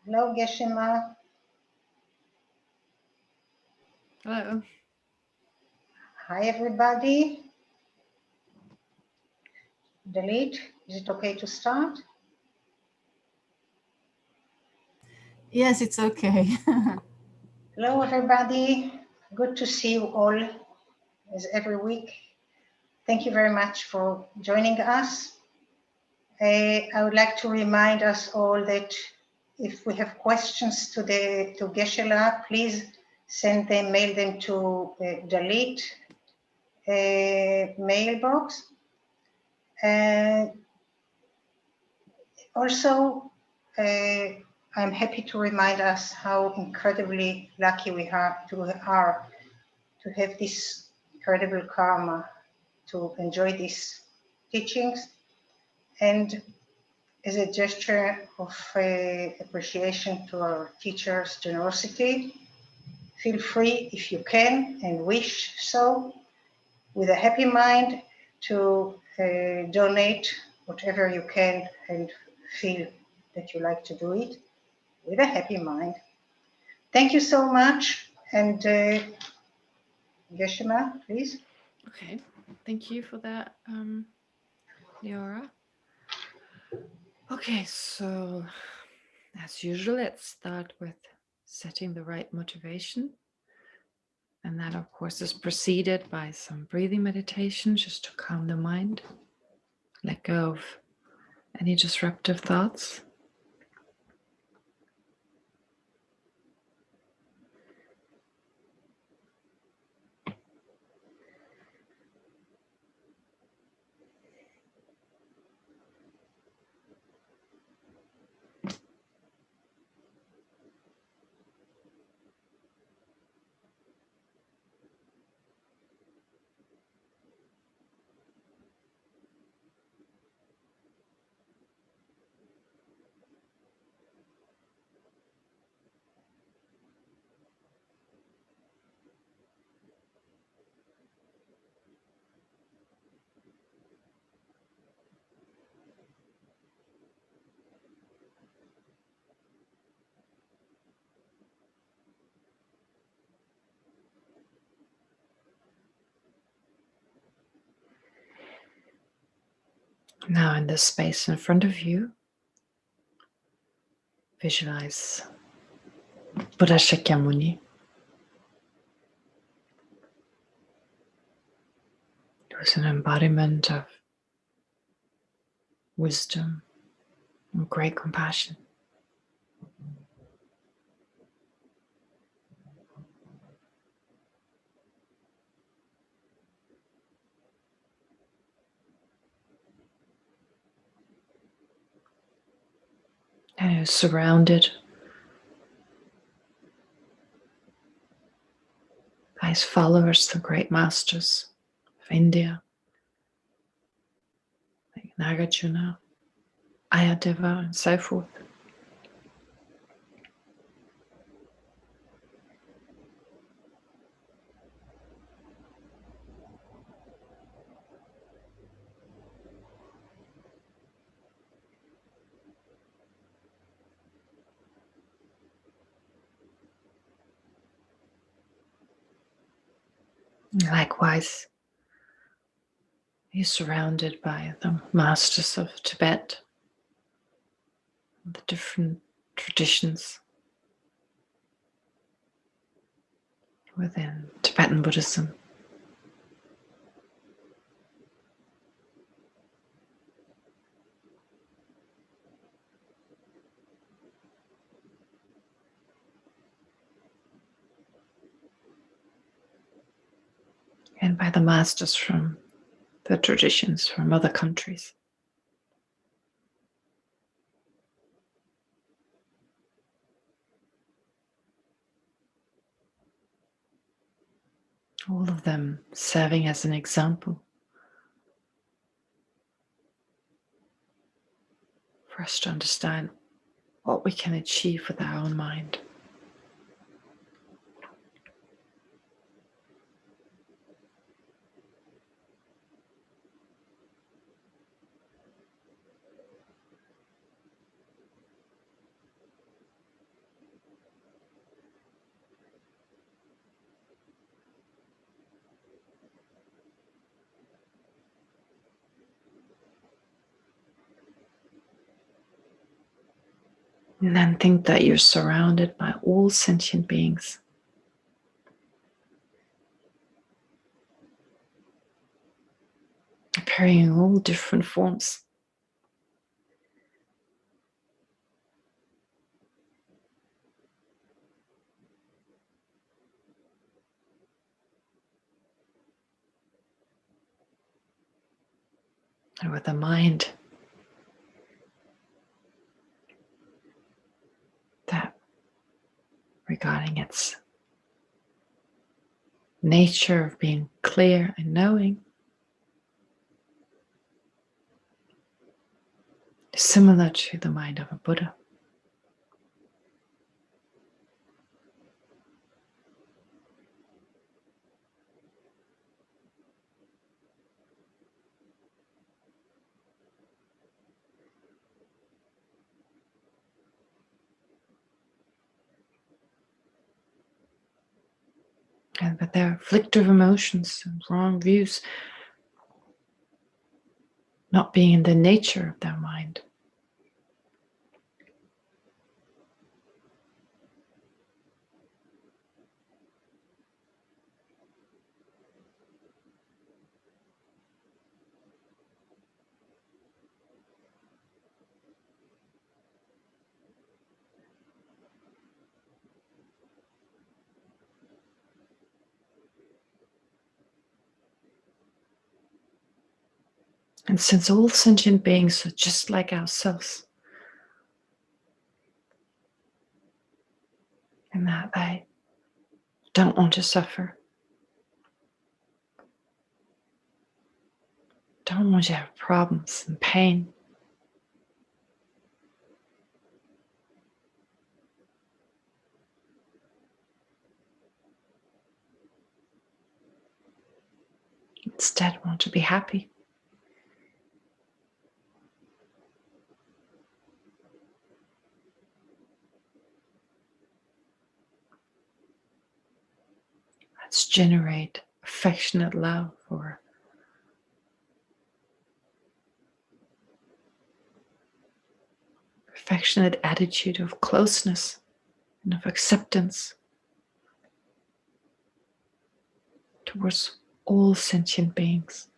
Hello, Geshe. Hello. Hi, everybody. Delete. Is it okay to start? Yes, it's okay. Hello, everybody. Good to see you all as every week. Thank you very much for joining us. I would like to remind us all that if we have questions to Geshe, please send them, mail them to Dalit mailbox. Also, I'm happy to remind us how incredibly lucky we are to have this incredible karma, to enjoy these teachings. And as a gesture of appreciation to our teachers' generosity, feel free, if you can and wish so, with a happy mind to donate whatever you can and feel that you like to do it with a happy mind. Thank you so much. And Geshe, please. Okay, thank you for that, Leora. Okay, so as usual, let's start with setting the right motivation. And that, of course, is preceded by some breathing meditation just to calm the mind, let go of any disruptive thoughts. Now, in the space in front of you, visualize Buddha Shakyamuni, who's an embodiment of wisdom and great compassion. And who's surrounded by his followers, the great masters of India, like Nagarjuna, Ayadeva, and so forth. Likewise, he's surrounded by the masters of Tibet, the different traditions within Tibetan Buddhism. And by the masters from the traditions from other countries. All of them serving as an example for us to understand what we can achieve with our own mind. And then think that you're surrounded by all sentient beings. Appearing in all different forms. and with a mind that, regarding its nature of being clear and knowing, is similar to the mind of a Buddha. But their afflictive emotions and wrong views not being in the nature of their mind. And since all sentient beings are just like ourselves, and that they don't want to suffer, don't want to have problems and pain, instead want to be happy. Let's generate affectionate love or affectionate attitude of closeness and of acceptance towards all sentient beings.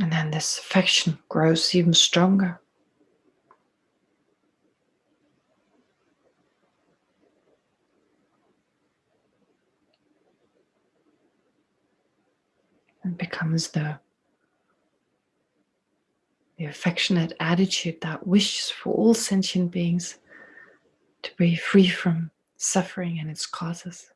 And then this affection grows even stronger. And becomes the affectionate attitude that wishes for all sentient beings to be free from suffering and its causes.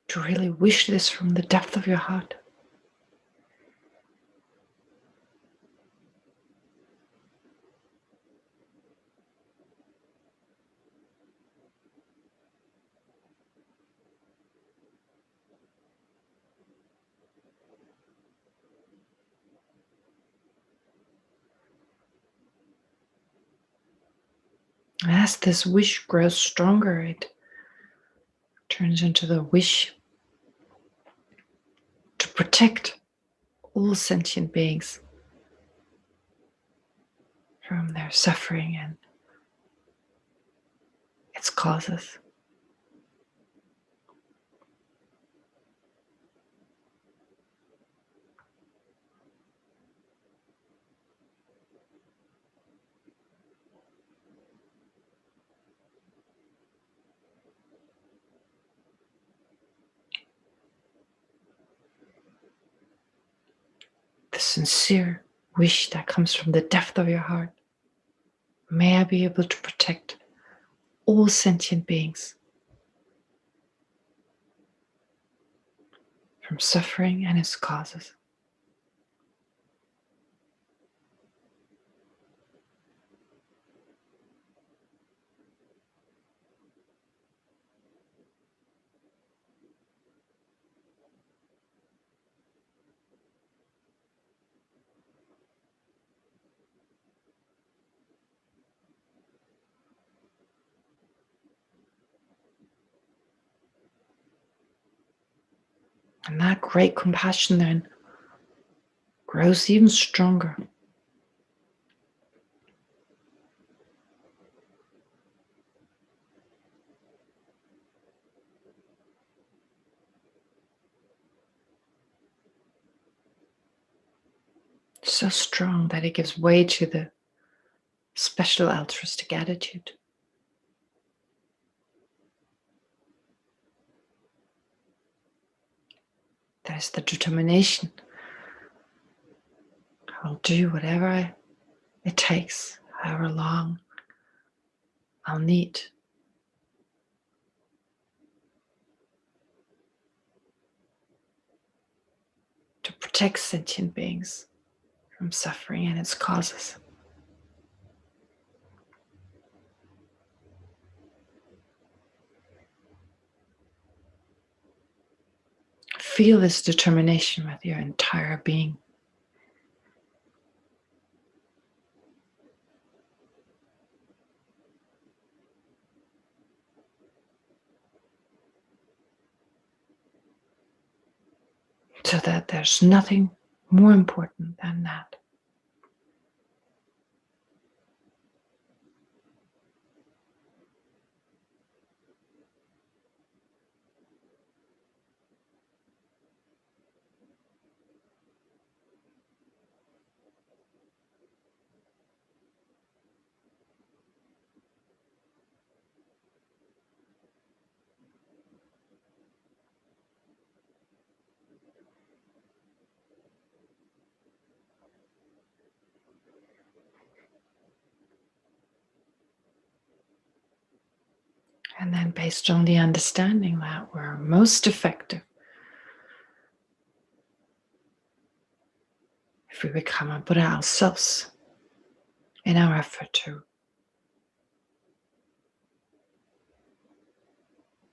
To really wish this from the depth of your heart. And as this wish grows stronger, it turns into the wish to protect all sentient beings from their suffering and its causes. The sincere wish that comes from the depth of your heart. May I be able to protect all sentient beings from suffering and its causes. And that great compassion then grows even stronger. So strong that it gives way to the special altruistic attitude. There's the determination. I'll do whatever it takes, however long I'll need. To protect sentient beings from suffering and its causes. Feel this determination with your entire being. So that there's nothing more important than that. And then based on the understanding that we're most effective if we become a Buddha ourselves in our effort to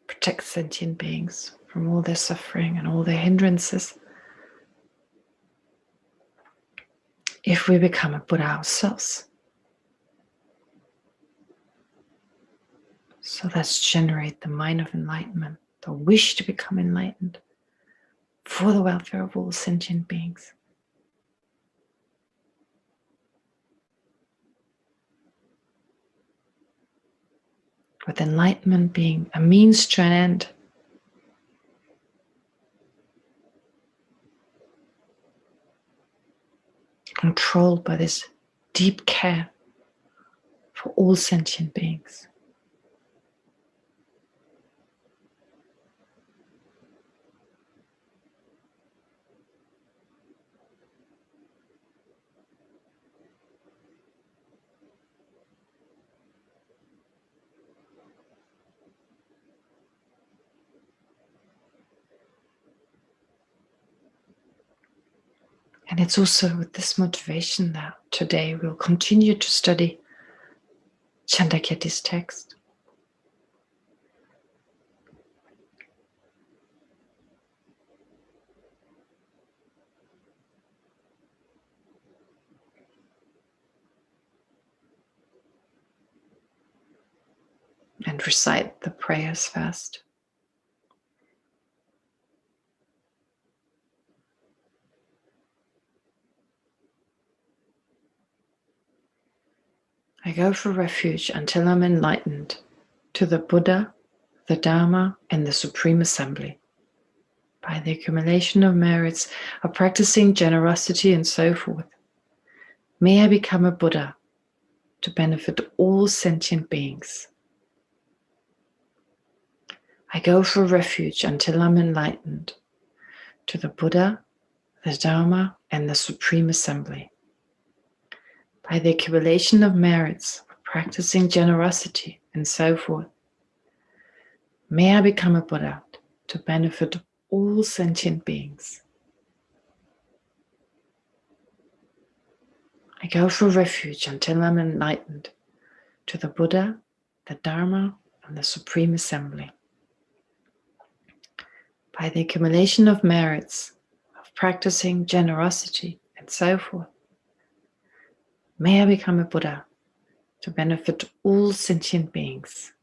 protect sentient beings from all their suffering and all their hindrances. If we become a Buddha ourselves. So let's generate the mind of enlightenment, the wish to become enlightened for the welfare of all sentient beings. With enlightenment being a means to an end. Controlled by this deep care for all sentient beings. And it's also with this motivation that today we'll continue to study Chandrakirti's text. And recite the prayers first. I go for refuge until I'm enlightened to the Buddha, the Dharma, and the Supreme Assembly. By the accumulation of merits of practicing generosity and so forth, may I become a Buddha to benefit all sentient beings. I go for refuge until I'm enlightened to the Buddha, the Dharma, and the Supreme Assembly. By the accumulation of merits of practicing generosity and so forth, may I become a Buddha to benefit all sentient beings. I go for refuge until I'm enlightened to the Buddha, the Dharma, and the Supreme Assembly. By the accumulation of merits of practicing generosity and so forth, may I become a Buddha to benefit all sentient beings.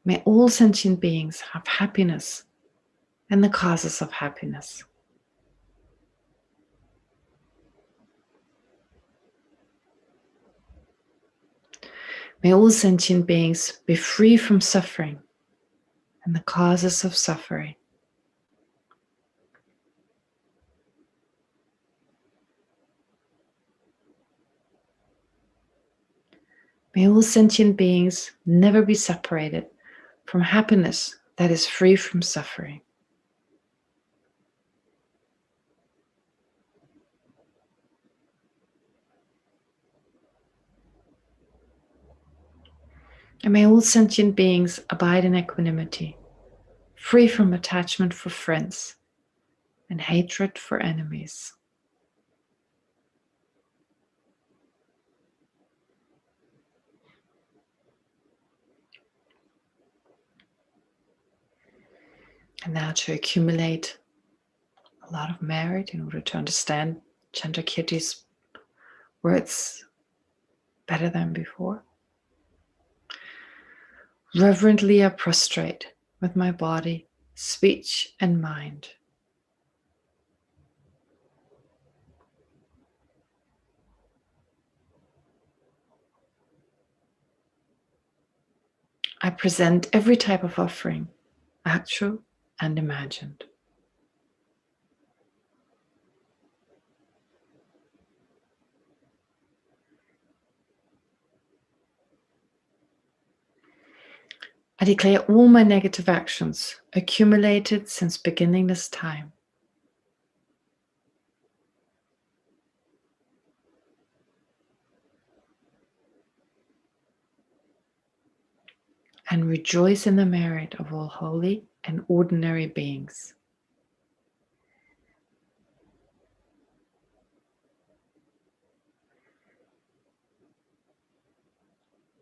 May all sentient beings have happiness and the causes of happiness. May all sentient beings be free from suffering and the causes of suffering. May all sentient beings never be separated from happiness that is free from suffering. And may all sentient beings abide in equanimity, free from attachment for friends and hatred for enemies. And now to accumulate a lot of merit in order to understand Chandrakirti's words better than before. Reverently I prostrate with my body, speech, and mind. I present every type of offering, actual and imagined. I declare all my negative actions accumulated since beginning this time. And rejoice in the merit of all holy and ordinary beings.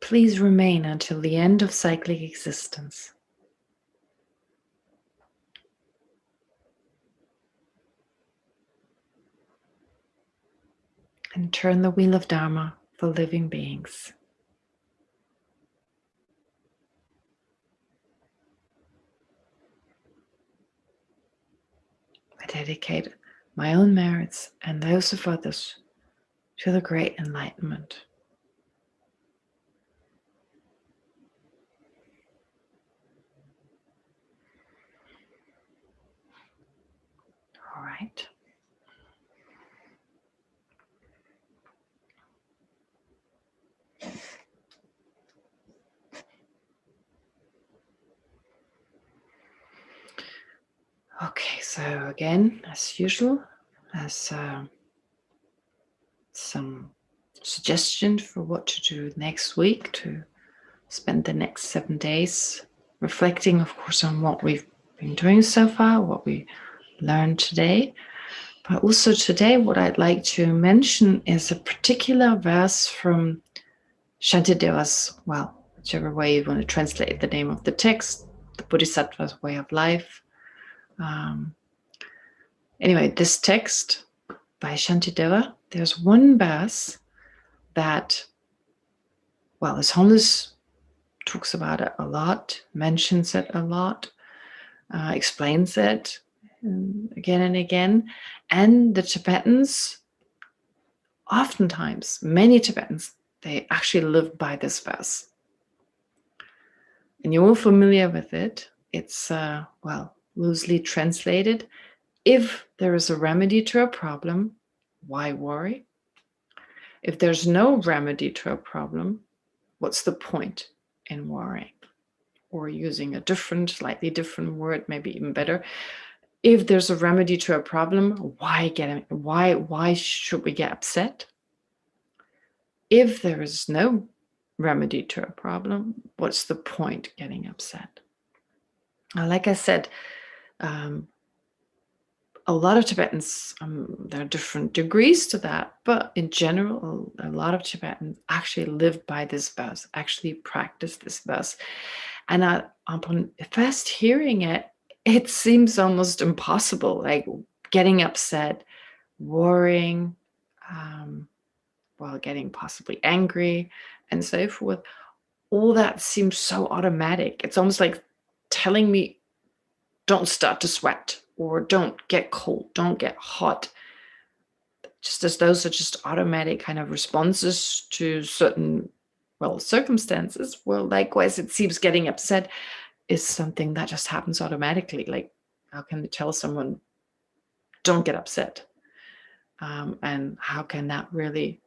Please remain until the end of cyclic existence. And turn the wheel of Dharma for living beings. I dedicate my own merits and those of others to the great enlightenment. All right. Okay, so again, as usual, as some suggestion for what to do next week, to spend the next 7 days reflecting, of course, on what we've been doing so far, what we learned today. But also today, what I'd like to mention is a particular verse from Shantideva's, well, whichever way you want to translate the name of the text, the Bodhisattva's way of life. Anyway, this text by Shantideva, there's one verse that, well, His Holiness talks about it a lot, mentions it a lot, explains it again and again. And the Tibetans, oftentimes, many Tibetans, they actually live by this verse. And you're all familiar with it. It's, well, loosely translated. If there is a remedy to a problem, why worry? If there's no remedy to a problem, what's the point in worrying? Or using a different, slightly different word, maybe even better. If there's a remedy to a problem, why should we get upset? If there is no remedy to a problem, what's the point getting upset? Like I said, a lot of Tibetans, there are different degrees to that, but in general, a lot of Tibetans actually live by this verse, actually practice this verse. And upon first hearing it, it seems almost impossible, like getting upset, worrying, getting possibly angry, and so forth. all that seems so automatic. It's almost like telling me, don't start to sweat, or don't get cold, don't get hot. Just as those are just automatic kind of responses to certain, well, circumstances. Well, likewise, it seems getting upset is something that just happens automatically. Like, how can you tell someone, don't get upset? And how can that really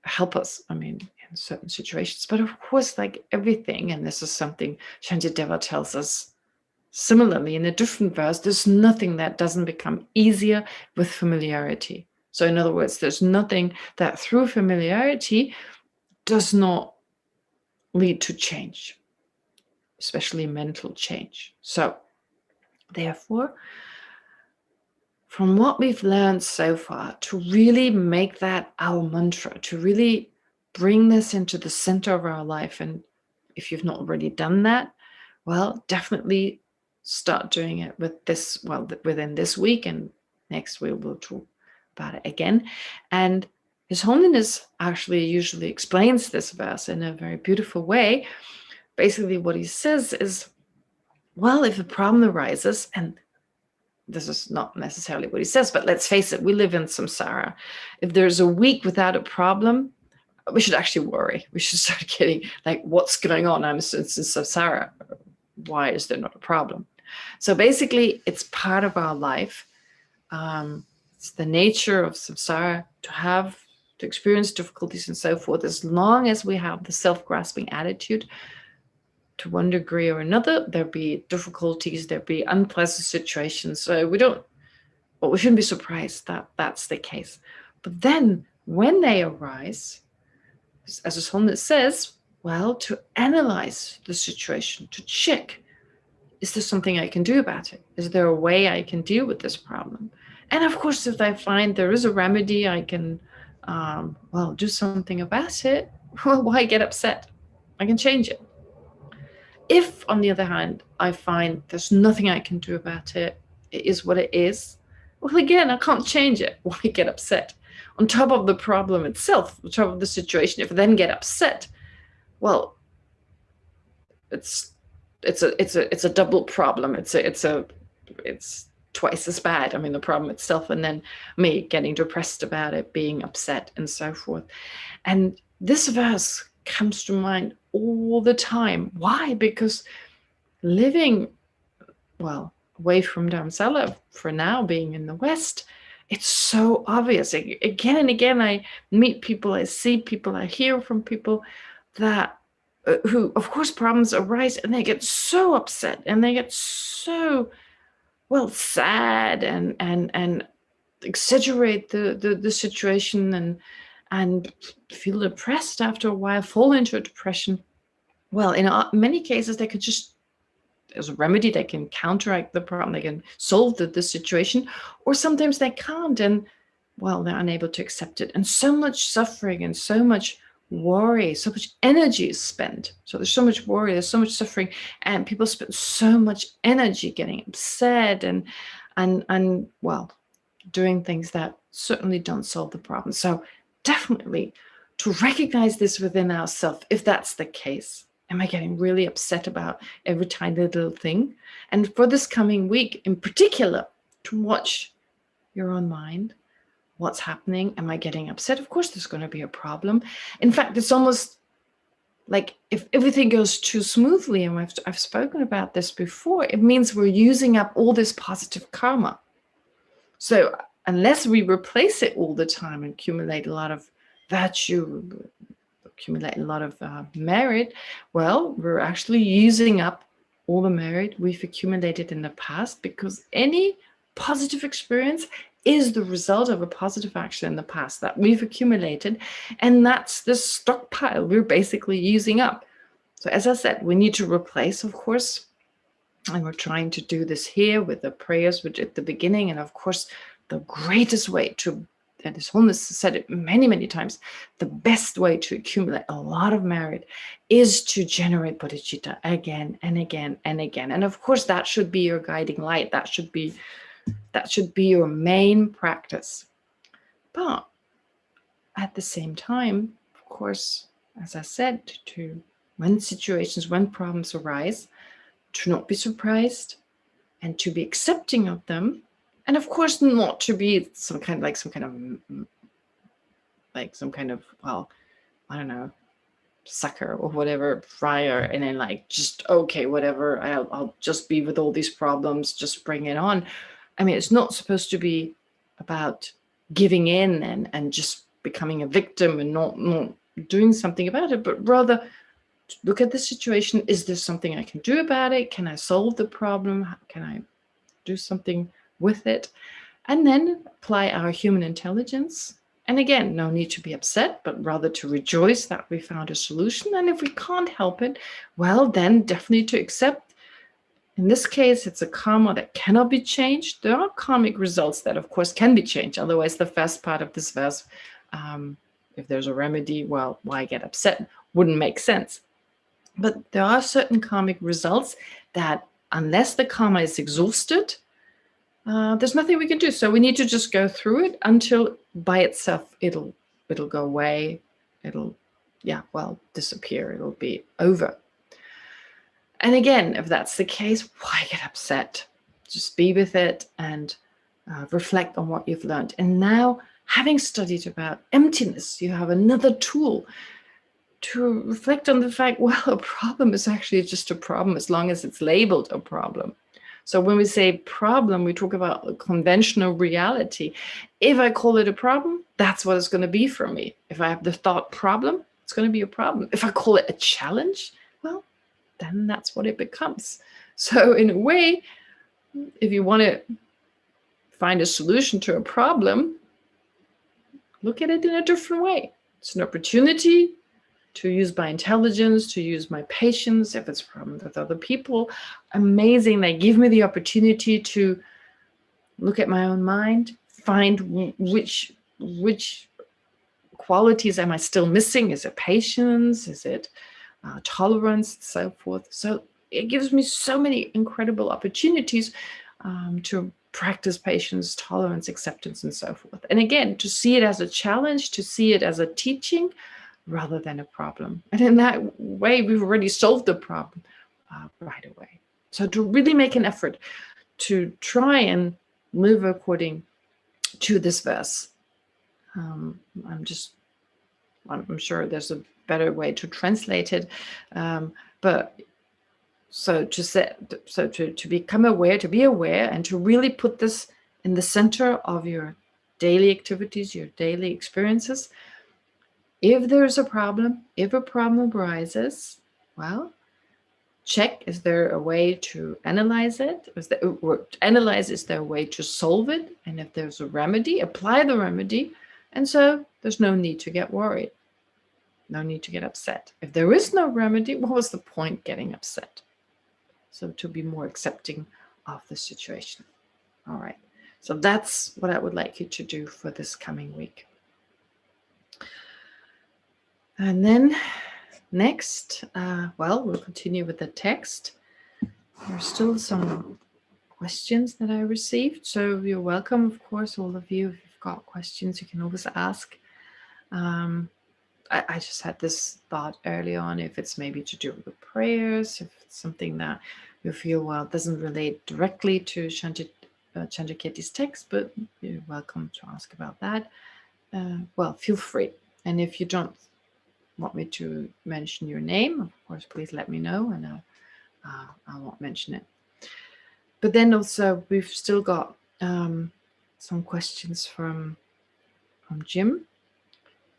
help us? I mean, in certain situations. But of course, like everything, and this is something Shantideva tells us similarly in a different verse, there's nothing that doesn't become easier with familiarity. So in other words, there's nothing that through familiarity does not lead to change, especially mental change. So therefore, from what we've learned so far, to really make that our mantra, to really bring this into the center of our life. And if you've not already done that, well, definitely start doing it with this, well, within this week, and next we will talk about it again. And His Holiness actually usually explains this verse in a very beautiful way. Basically, what he says is, well, if a problem arises, and this is not necessarily what he says, but let's face it, we live in samsara. If there's a week without a problem, we should actually worry. We should start getting like, what's going on? I'm in samsara. Why is there not a problem? So basically, it's part of our life. It's the nature of samsara to experience difficulties and so forth. As long as we have the self-grasping attitude, to one degree or another, there'll be difficulties, there'll be unpleasant situations. So we shouldn't be surprised that that's the case. But then when they arise, as His Holiness says, well, to analyze the situation, to check, is there something I can do about it? Is there a way I can deal with this problem? And of course, if I find there is a remedy, I can, do something about it. Well, why get upset? I can change it. If, on the other hand, I find there's nothing I can do about it, it is what it is, well, again, I can't change it. Why get upset? On top of the problem itself, on top of the situation, if I then get upset, well, it's a double problem. It's twice as bad. I mean, the problem itself, and then me getting depressed about it, being upset, and so forth. And this verse comes to mind all the time. Why? Because living, well, away from Dharamsala for now, being in the West, it's so obvious. Again and again, I meet people, I see people, I hear from people that who, of course, problems arise, and they get so upset, and they get so, well, sad, and exaggerate the situation, and feel depressed after a while, fall into a depression. Well, in many cases, they could just, there's a remedy, they can counteract the problem, they can solve the situation, or sometimes they can't, and, well, they're unable to accept it. And so much suffering and so much worry, so much energy is spent. So there's so much worry, there's so much suffering, and people spend so much energy getting upset and well, doing things that certainly don't solve the problem. So definitely to recognize this within ourselves, if that's the case. Am I getting really upset about every tiny little thing? And for this coming week in particular, to watch your own mind. What's happening? Am I getting upset? Of course, there's going to be a problem. In fact, it's almost like if everything goes too smoothly, and I've spoken about this before, it means we're using up all this positive karma. So unless we replace it all the time and accumulate a lot of virtue, accumulate a lot of merit, well, we're actually using up all the merit we've accumulated in the past, because any positive experience is the result of a positive action in the past that we've accumulated, and that's the stockpile we're basically using up. So as I said, we need to replace, of course, and we're trying to do this here with the prayers which at the beginning, and of course the greatest way to, and His Holiness said it many, many times, the best way to accumulate a lot of merit is to generate bodhicitta again and again and again. And of course that should be your guiding light, that should be your main practice. But at the same time, of course, as I said, to when situations, when problems arise, to not be surprised and to be accepting of them. And of course, not to be some kind of, well, I don't know, sucker or whatever, friar, and then like, just, okay, whatever, I'll just be with all these problems, just bring it on. I mean, it's not supposed to be about giving in and just becoming a victim and not doing something about it, but rather look at the situation. Is there something I can do about it? Can I solve the problem? Can I do something with it? And then apply our human intelligence. And again, no need to be upset, but rather to rejoice that we found a solution. And if we can't help it, well, then definitely to accept. In this case, it's a karma that cannot be changed. There are karmic results that, of course, can be changed. Otherwise, the first part of this verse, if there's a remedy, well, why get upset? Wouldn't make sense. But there are certain karmic results that, unless the karma is exhausted, there's nothing we can do. So we need to just go through it until by itself it'll go away. It'll, disappear. It'll be over. And again, if that's the case, why get upset? Just be with it and reflect on what you've learned. And now, having studied about emptiness, you have another tool to reflect on the fact, well, a problem is actually just a problem as long as it's labeled a problem. So when we say problem, we talk about a conventional reality. If I call it a problem, that's what it's going to be for me. If I have the thought problem, it's going to be a problem. If I call it a challenge, well, then that's what it becomes. So in a way, if you want to find a solution to a problem, look at it in a different way. It's an opportunity to use my intelligence, to use my patience, if it's a problem with other people. Amazing. They give me the opportunity to look at my own mind, find which qualities am I still missing? Is it patience? Is it tolerance, and so forth? So it gives me so many incredible opportunities to practice patience, tolerance, acceptance, and so forth. And again, to see it as a challenge, to see it as a teaching, rather than a problem. And in that way, we've already solved the problem right away. So to really make an effort to try and live according to this verse. I'm sure there's a better way to translate it. But to become aware, to be aware, and to really put this in the center of your daily activities, your daily experiences. If there's a problem, if a problem arises, well, check, is there a way to analyze it? Is there a way to solve it? And if there's a remedy, apply the remedy. And so there's no need to get worried. No need to get upset. If there is no remedy, what was the point getting upset? So to be more accepting of the situation. All right. So that's what I would like you to do for this coming week. And then next, we'll continue with the text. There's still some questions that I received. So you're welcome, of course, all of you. If you've got questions, you can always ask. I just had this thought early on, if it's maybe to do with the prayers, if it's something that you feel, doesn't relate directly to Chandrakirti's text, but you're welcome to ask about that. Feel free. And if you don't want me to mention your name, of course, please let me know, and I won't mention it. But then also, we've still got some questions from Jim,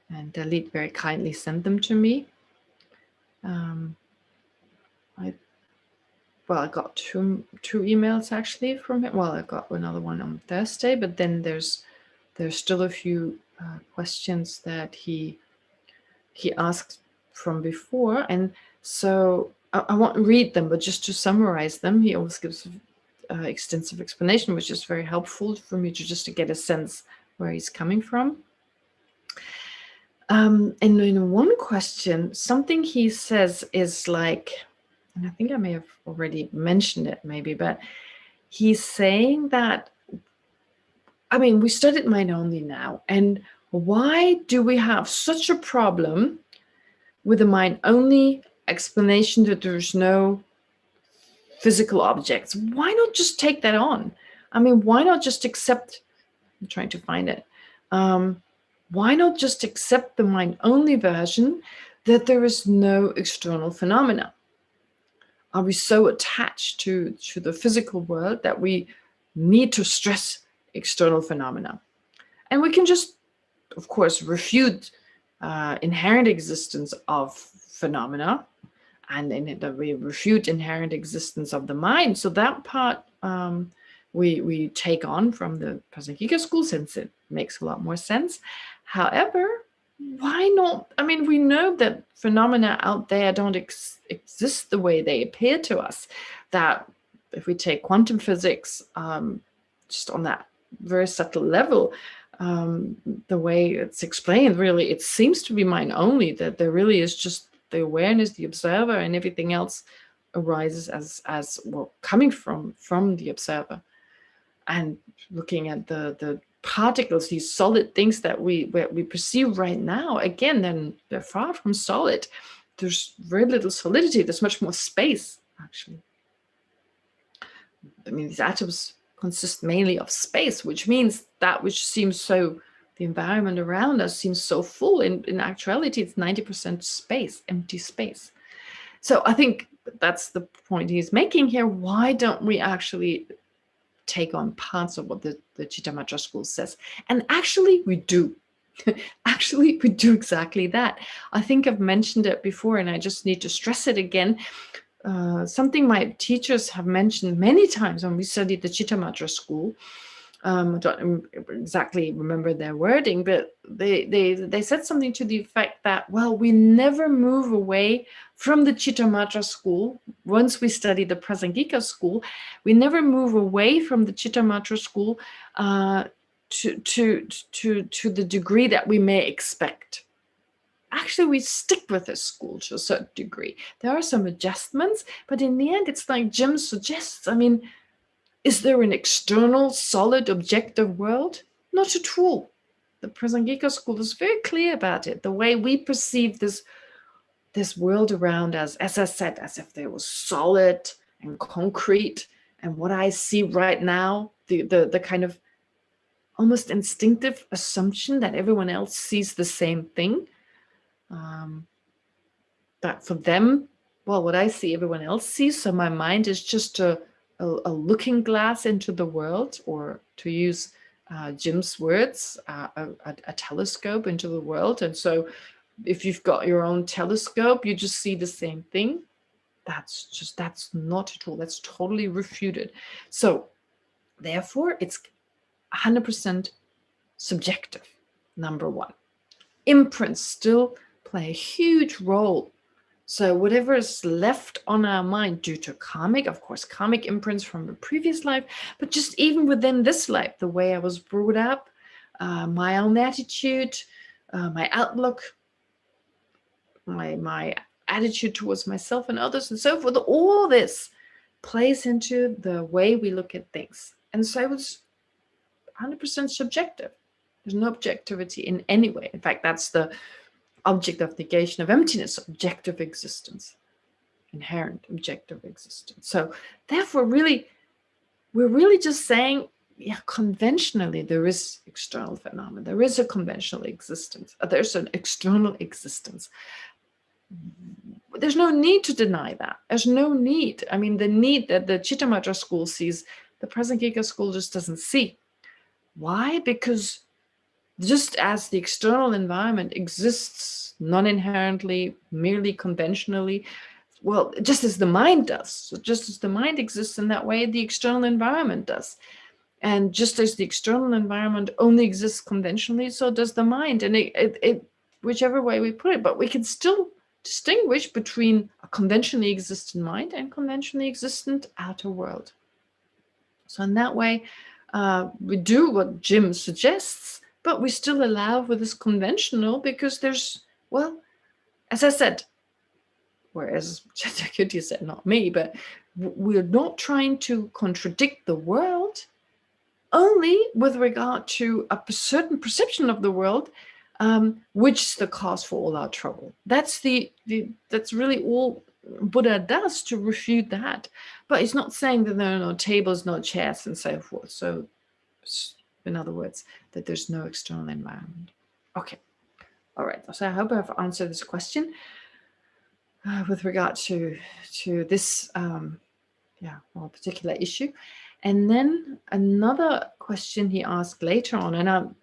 and Dalit very kindly sent them to me. I got two emails actually from him. Well, I got another one on Thursday, but then there's still a few questions that he asked from before, and so I won't read them, but just to summarize them, he always gives extensive explanation, which is very helpful for me to get a sense where he's coming from. And in one question, something he says is like, and I think I may have already mentioned it maybe, but he's saying that, I mean, we studied mind only now, and why do we have such a problem with the mind only explanation that there's no physical objects. Why not just take that on? I mean, why not just accept, I'm trying to find it. Why not just accept the mind-only version that there is no external phenomena? Are we so attached to the physical world that we need to stress external phenomena? And we can just, of course, refute inherent existence of phenomena, and in that we refute inherent existence of the mind. So that part we take on from the Prasangika school, since it makes a lot more sense. However, why not? I mean, we know that phenomena out there don't exist the way they appear to us. That if we take quantum physics, just on that very subtle level, the way it's explained, really, it seems to be mind only, that there really is just the awareness, the observer, and everything else arises as well, coming from the observer. And looking at the particles, these solid things that we perceive right now, again, then they're far from solid. There's very little solidity. There's much more space, actually. I mean, these atoms consist mainly of space, which means that which seems so, the environment around us seems so full. In actuality, it's 90% space, empty space. So I think that's the point he's making here. Why don't we actually take on parts of what the Chittamatra school says? And actually, we do. Actually, we do exactly that. I think I've mentioned it before, and I just need to stress it again. Something my teachers have mentioned many times when we studied the Chittamatra school. I don't exactly remember their wording, but they said something to the effect that, well, we never move away from the Chittamatra school. Once we study the Prasangika school, we never move away from the Chittamatra school to the degree that we may expect. Actually, we stick with this school to a certain degree. There are some adjustments, but in the end, it's like Jim suggests. I mean, is there an external, solid, objective world? Not at all. The Prasangika school is very clear about it. The way we perceive this world around us, as I said, as if they were solid and concrete. And what I see right now, the kind of almost instinctive assumption that everyone else sees the same thing. That for them, well, what I see, everyone else sees. So my mind is just a looking glass into the world, or to use Jim's words, a telescope into the world. And so if you've got your own telescope, you just see the same thing. That's not at all. That's totally refuted. So therefore, it's 100% subjective, number one. Imprints still play a huge role. So whatever is left on our mind due to karmic, of course, karmic imprints from a previous life, but just even within this life, the way I was brought up, my own attitude, my outlook, my attitude towards myself and others and so forth, all this plays into the way we look at things. And so it's 100% subjective. There's no objectivity in any way. In fact, that's the object of negation of emptiness, objective existence, inherent objective existence. So therefore, really, we're really just saying, yeah, conventionally, there is external phenomena. There is a conventional existence. There's an external existence. There's no need to deny that. There's no need. I mean, the need that the Chittamatra school sees, the Prasangika school just doesn't see. Why? Because just as the external environment exists non-inherently, merely conventionally, well, just as the mind does. So just as the mind exists in that way, the external environment does. And just as the external environment only exists conventionally, so does the mind. And it whichever way we put it, but we can still distinguish between a conventionally existent mind and conventionally existent outer world. So in that way, we do what Jim suggests, but we still allow for this conventional, because there's, well, as I said, whereas Chaitanya said, not me, but we're not trying to contradict the world, only with regard to a certain perception of the world which is the cause for all our trouble. That's that's really all Buddha does to refute that. But it's not saying that there are no tables, no chairs, and so forth. So, in other words, that there's no external environment. Okay, all right. So I hope I've answered this question with regard to this particular issue. And then another question he asked later on, and I'm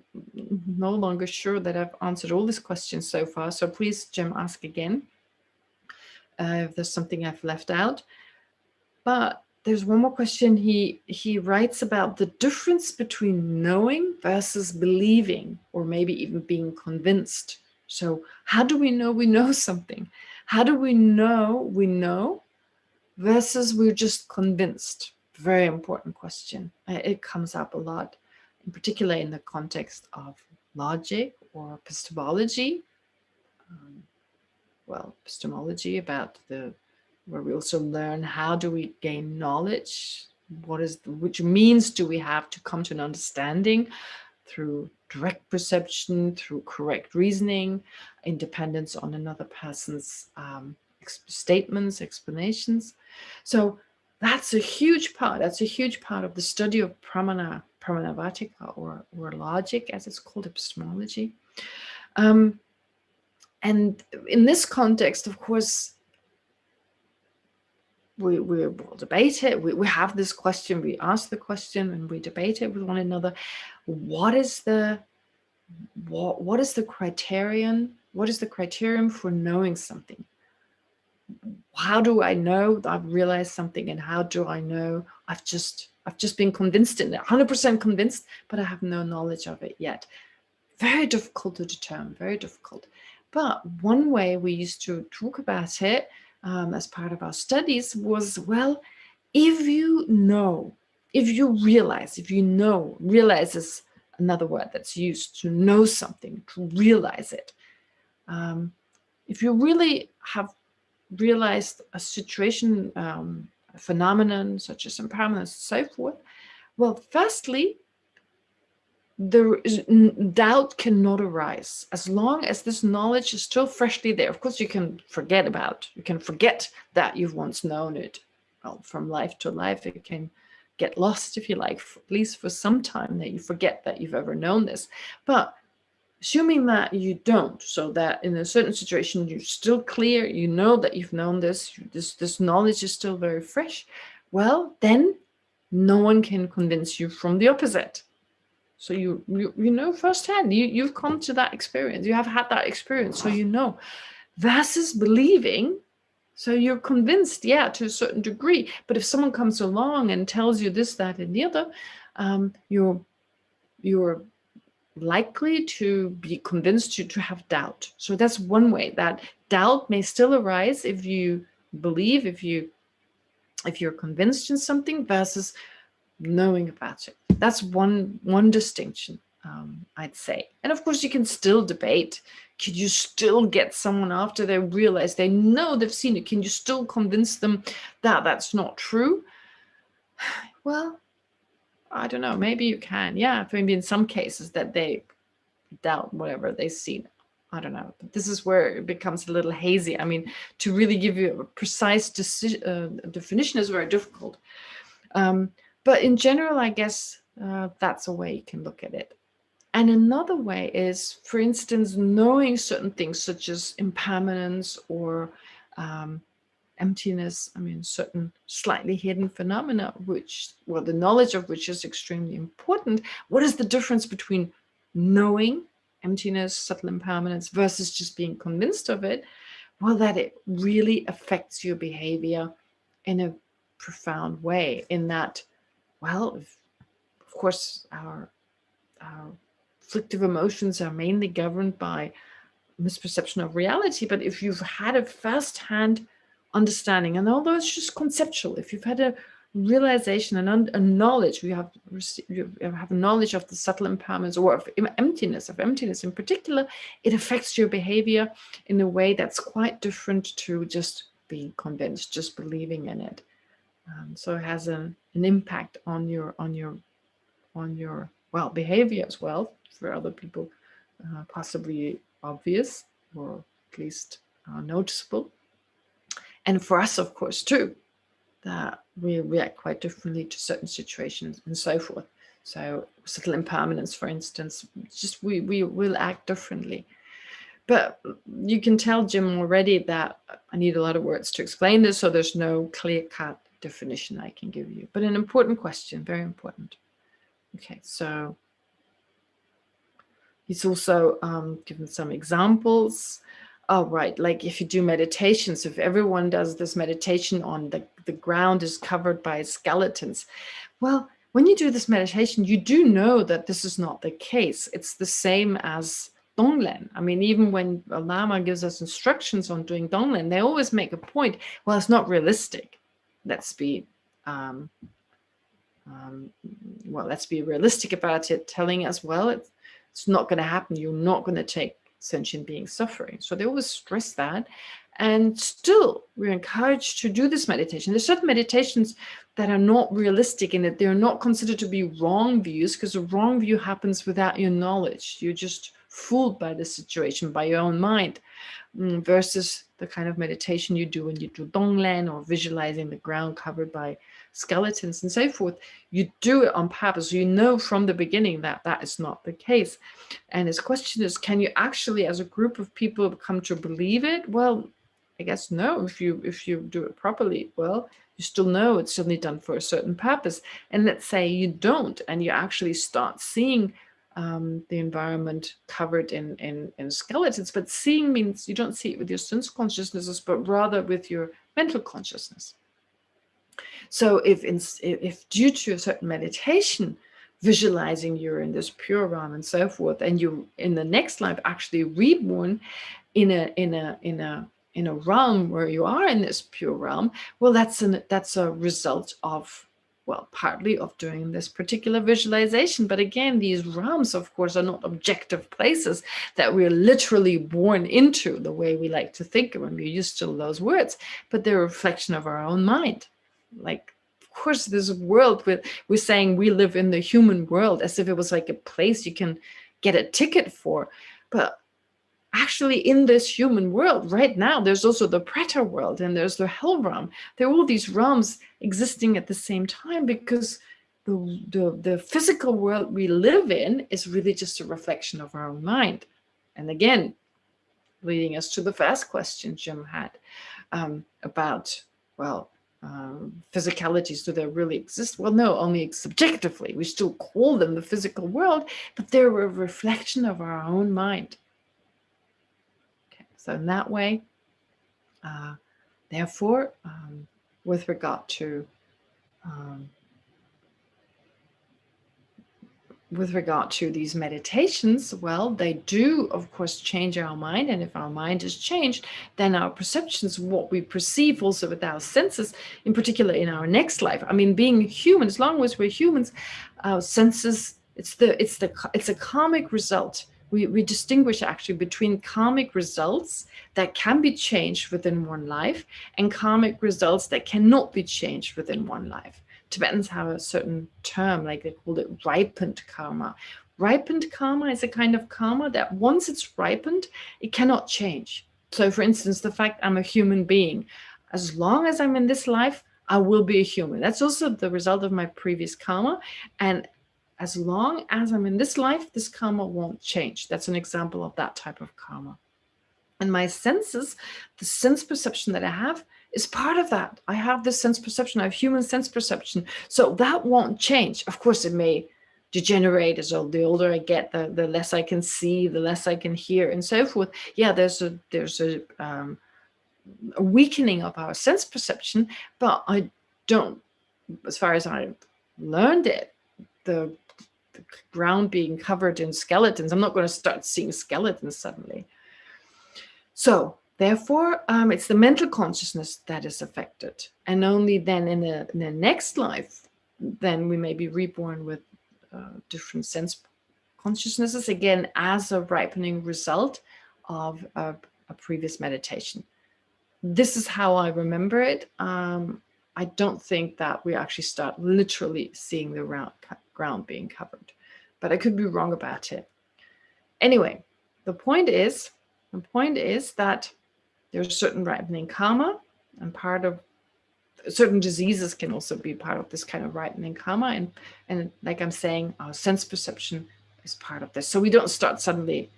no longer sure that I've answered all these questions so far. So please, Jim, ask again if there's something I've left out. But there's one more question. He writes about the difference between knowing versus believing, or maybe even being convinced. So how do we know something? How do we know versus we're just convinced? Very important question. It comes up a lot, in particular in the context of logic or epistemology. Epistemology about where we also learn how do we gain knowledge, which means do we have to come to an understanding through direct perception, through correct reasoning, independence on another person's statements, explanations. So that's a huge part. That's a huge part of the study of pramanavartika, or logic, as it's called, epistemology. And in this context, of course, we will debate it. We have this question, we ask the question, and we debate it with one another. What is the criterion? What is the criterion for knowing something? How do I know that I've realized something, and how do I know I've just been convinced in it, 100% convinced, but I have no knowledge of it yet? Very difficult to determine, very difficult. But one way we used to talk about it as part of our studies was, well, if you realize is another word that's used to know something, to realize it. If you really have realized a situation, a phenomenon such as impermanence and so forth, well, firstly, doubt cannot arise as long as this knowledge is still freshly there. Of course, you can forget that you've once known it. Well, from life to life, it can get lost, if you like, at least for some time, that you forget that you've ever known this. But assuming that you don't, so that in a certain situation you're still clear, you know that you've known this knowledge is still very fresh, well, then no one can convince you from the opposite. So you know firsthand, you've come to that experience, you have had that experience, so you know. Versus believing, so you're convinced, to a certain degree, but if someone comes along and tells you this, that, and the other, you're likely to be convinced to have doubt. So that's one way that doubt may still arise if you believe, if you're convinced in something, versus knowing about it. That's one distinction, I'd say. And of course, you can still debate. Could you still get someone after they realize, they know they've seen it? Can you still convince them that that's not true? Well, I don't know. Maybe you can. Yeah, maybe in some cases that they doubt whatever they've seen. I don't know. But this is where it becomes a little hazy. I mean, to really give you a precise definition is very difficult. But in general, I guess that's a way you can look at it. And another way is, for instance, knowing certain things such as impermanence or emptiness. I mean, certain slightly hidden phenomena, the knowledge of which is extremely important. What is the difference between knowing emptiness, subtle impermanence, versus just being convinced of it? Well, that it really affects your behavior in a profound way, in that, well, of course, our afflictive emotions are mainly governed by misperception of reality. But if you've had a first-hand understanding, and although it's just conceptual, if you've had a realization and a knowledge, you have a knowledge of the subtle impairments or of emptiness in particular, it affects your behavior in a way that's quite different to just being convinced, just believing in it. So it has an impact on your behavior as well, for other people possibly obvious, or at least noticeable. And for us, of course, too, that we react quite differently to certain situations and so forth. So subtle impermanence, for instance, just we will act differently. But you can tell, Jim, already that I need a lot of words to explain this, so there's no clear-cut definition I can give you. But an important question, very important. Okay, so he's also given some examples. Oh, right, like if you do meditations, if everyone does this meditation on the ground is covered by skeletons, well, when you do this meditation, you do know that this is not the case. It's the same as Donglen. I mean, even when a Lama gives us instructions on doing Donglen, they always make a point, well, it's not realistic. Let's be let's be realistic about it, telling us, well, it's not going to happen. You're not going to take sentient beings suffering. So they always stress that. And still, we're encouraged to do this meditation. There's certain meditations that are not realistic in that they're not considered to be wrong views, because a wrong view happens without your knowledge. You're just fooled by the situation, by your own mind, versus the kind of meditation you do when you do Donglen or visualizing the ground covered by skeletons and so forth. You do it on purpose. You know from the beginning that that is not the case. And his question is, can you actually, as a group of people, come to believe it? Well, I guess no. If you do it properly, well, you still know it's certainly done for a certain purpose. And let's say you don't, and you actually start seeing the environment covered in skeletons. But seeing means you don't see it with your sense consciousnesses, but rather with your mental consciousness. So if due to a certain meditation, visualizing you're in this pure realm and so forth, and you in the next life actually reborn in a realm where you are in this pure realm, well, that's a result of, well, partly of doing this particular visualization. But again, these realms, of course, are not objective places that we're literally born into the way we like to think when we use still those words, but they're a reflection of our own mind. Like, of course, there's a world with, we're saying we live in the human world as if it was like a place you can get a ticket for. But actually, in this human world right now, there's also the Preta world and there's the Hell realm. There are all these realms existing at the same time, because the physical world we live in is really just a reflection of our own mind. And again, leading us to the first question Jim had about, well, physicalities, do they really exist? Well, no, only subjectively. We still call them the physical world, but they're a reflection of our own mind. Okay, so in that way, therefore, with regard to these meditations, well, they do, of course, change our mind. And if our mind is changed, then our perceptions, what we perceive also with our senses, in particular in our next life. I mean, being human, as long as we're humans, our senses, it's a karmic result. We distinguish actually between karmic results that can be changed within one life and karmic results that cannot be changed within one life. Tibetans have a certain term, like they call it ripened karma. Ripened karma is a kind of karma that once it's ripened, it cannot change. So for instance, the fact I'm a human being, as long as I'm in this life, I will be a human. That's also the result of my previous karma. And as long as I'm in this life, this karma won't change. That's an example of that type of karma. And my senses, the sense perception that I have, is part of that. I have this sense perception. I have human sense perception. So that won't change. Of course, it may degenerate as the older I get, the less I can see, the less I can hear, and so forth. Yeah, there's a weakening of our sense perception, but I don't, as far as I learned it, the ground being covered in skeletons, I'm not going to start seeing skeletons suddenly. So therefore, it's the mental consciousness that is affected. And only then in the next life, then we may be reborn with different sense consciousnesses, again, as a ripening result of a previous meditation. This is how I remember it. I don't think that we actually start literally seeing the ground being covered, but I could be wrong about it. Anyway, the point is that there's certain ripening karma, and part of certain diseases can also be part of this kind of ripening karma. And like I'm saying, our sense perception is part of this. So we don't start suddenly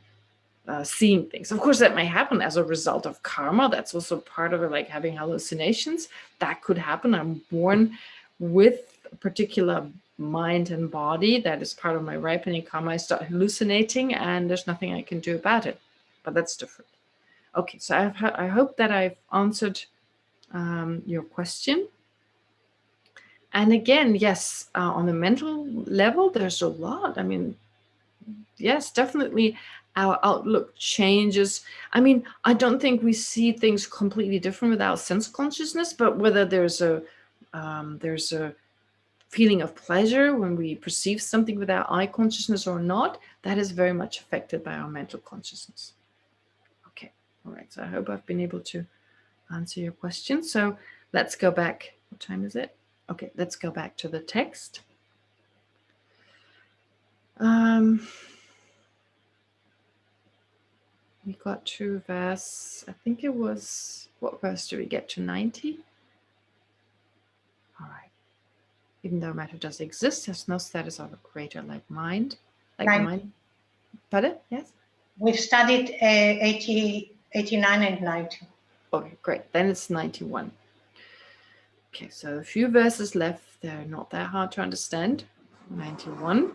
seeing things. Of course, that may happen as a result of karma. That's also part of it, like having hallucinations. That could happen. I'm born with a particular mind and body that is part of my ripening karma. I start hallucinating and there's nothing I can do about it. But that's different. Okay, so I hope that I've answered your question. And again, yes, on the mental level, there's a lot. I mean, yes, definitely our outlook changes. I mean, I don't think we see things completely different without sense consciousness, but whether there's a feeling of pleasure when we perceive something with our eye consciousness or not, that is very much affected by our mental consciousness. Okay, all right. So I hope I've been able to answer your question. So let's go back. What time is it? Okay, let's go back to the text. We got to verse, I think it was, what verse do we get to? 90? All right. Even though matter does exist, has no status of a creator like mind. Like 90. mind. Pardon? Yes? We've studied 80, 89 and 90. Okay, great. Then it's 91. Okay, so a few verses left. They're not that hard to understand. 91.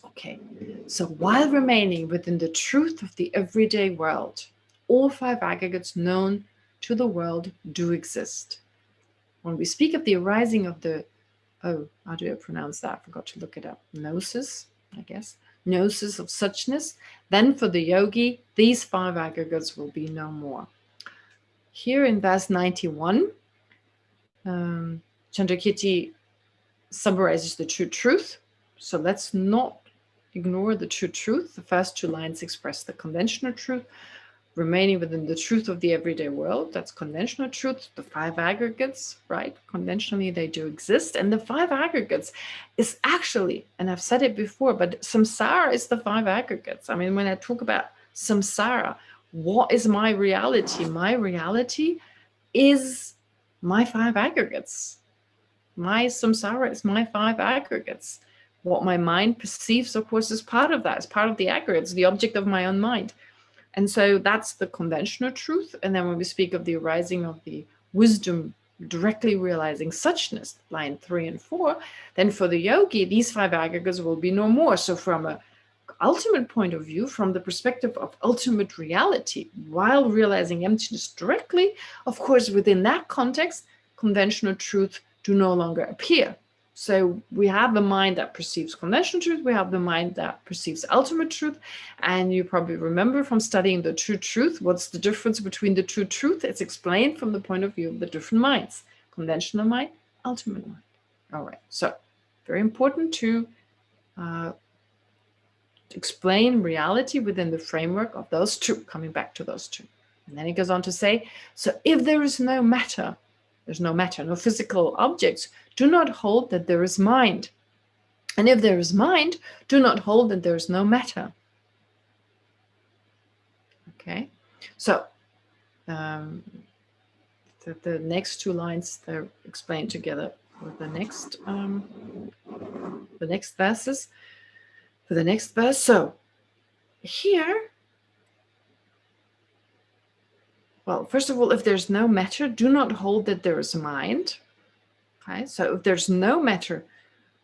Okay, so while remaining within the truth of the everyday world, all five aggregates known to the world do exist. When we speak of the arising of the, how do I pronounce that? I forgot to look it up. Gnosis, I guess. Gnosis of suchness. Then for the yogi, these five aggregates will be no more. Here in verse 91, Chandrakirti summarizes the true truth. So let's not ignore the true truth. The first two lines express the conventional truth, remaining within the truth of the everyday world. That's conventional truth. The five aggregates, right? Conventionally, they do exist. And the five aggregates is actually, and I've said it before, but samsara is the five aggregates. I mean, when I talk about samsara, what is my reality? My reality is my five aggregates. My samsara is my five aggregates. What my mind perceives, of course, is part of that. It's part of the aggregates, the object of my own mind. And so that's the conventional truth. And then when we speak of the arising of the wisdom directly realizing suchness, line 3 and 4, then for the yogi, these five aggregates will be no more. So from an ultimate point of view, from the perspective of ultimate reality, while realizing emptiness directly, of course, within that context, conventional truth do no longer appear. So we have the mind that perceives conventional truth, we have the mind that perceives ultimate truth, and you probably remember from studying the true truth, what's the difference between the true truth? It's explained from the point of view of the different minds, conventional mind, ultimate mind. All right, so very important to explain reality within the framework of those two, coming back to those two. And then he goes on to say, so if there is no matter, there's no matter, no physical objects, do not hold that there is mind. And if there is mind, do not hold that there is no matter. Okay, so the next two lines, they're explained together with the next verses. For the next verse, so here, well, first of all, if there's no matter, do not hold that there is mind. Okay, so if there's no matter,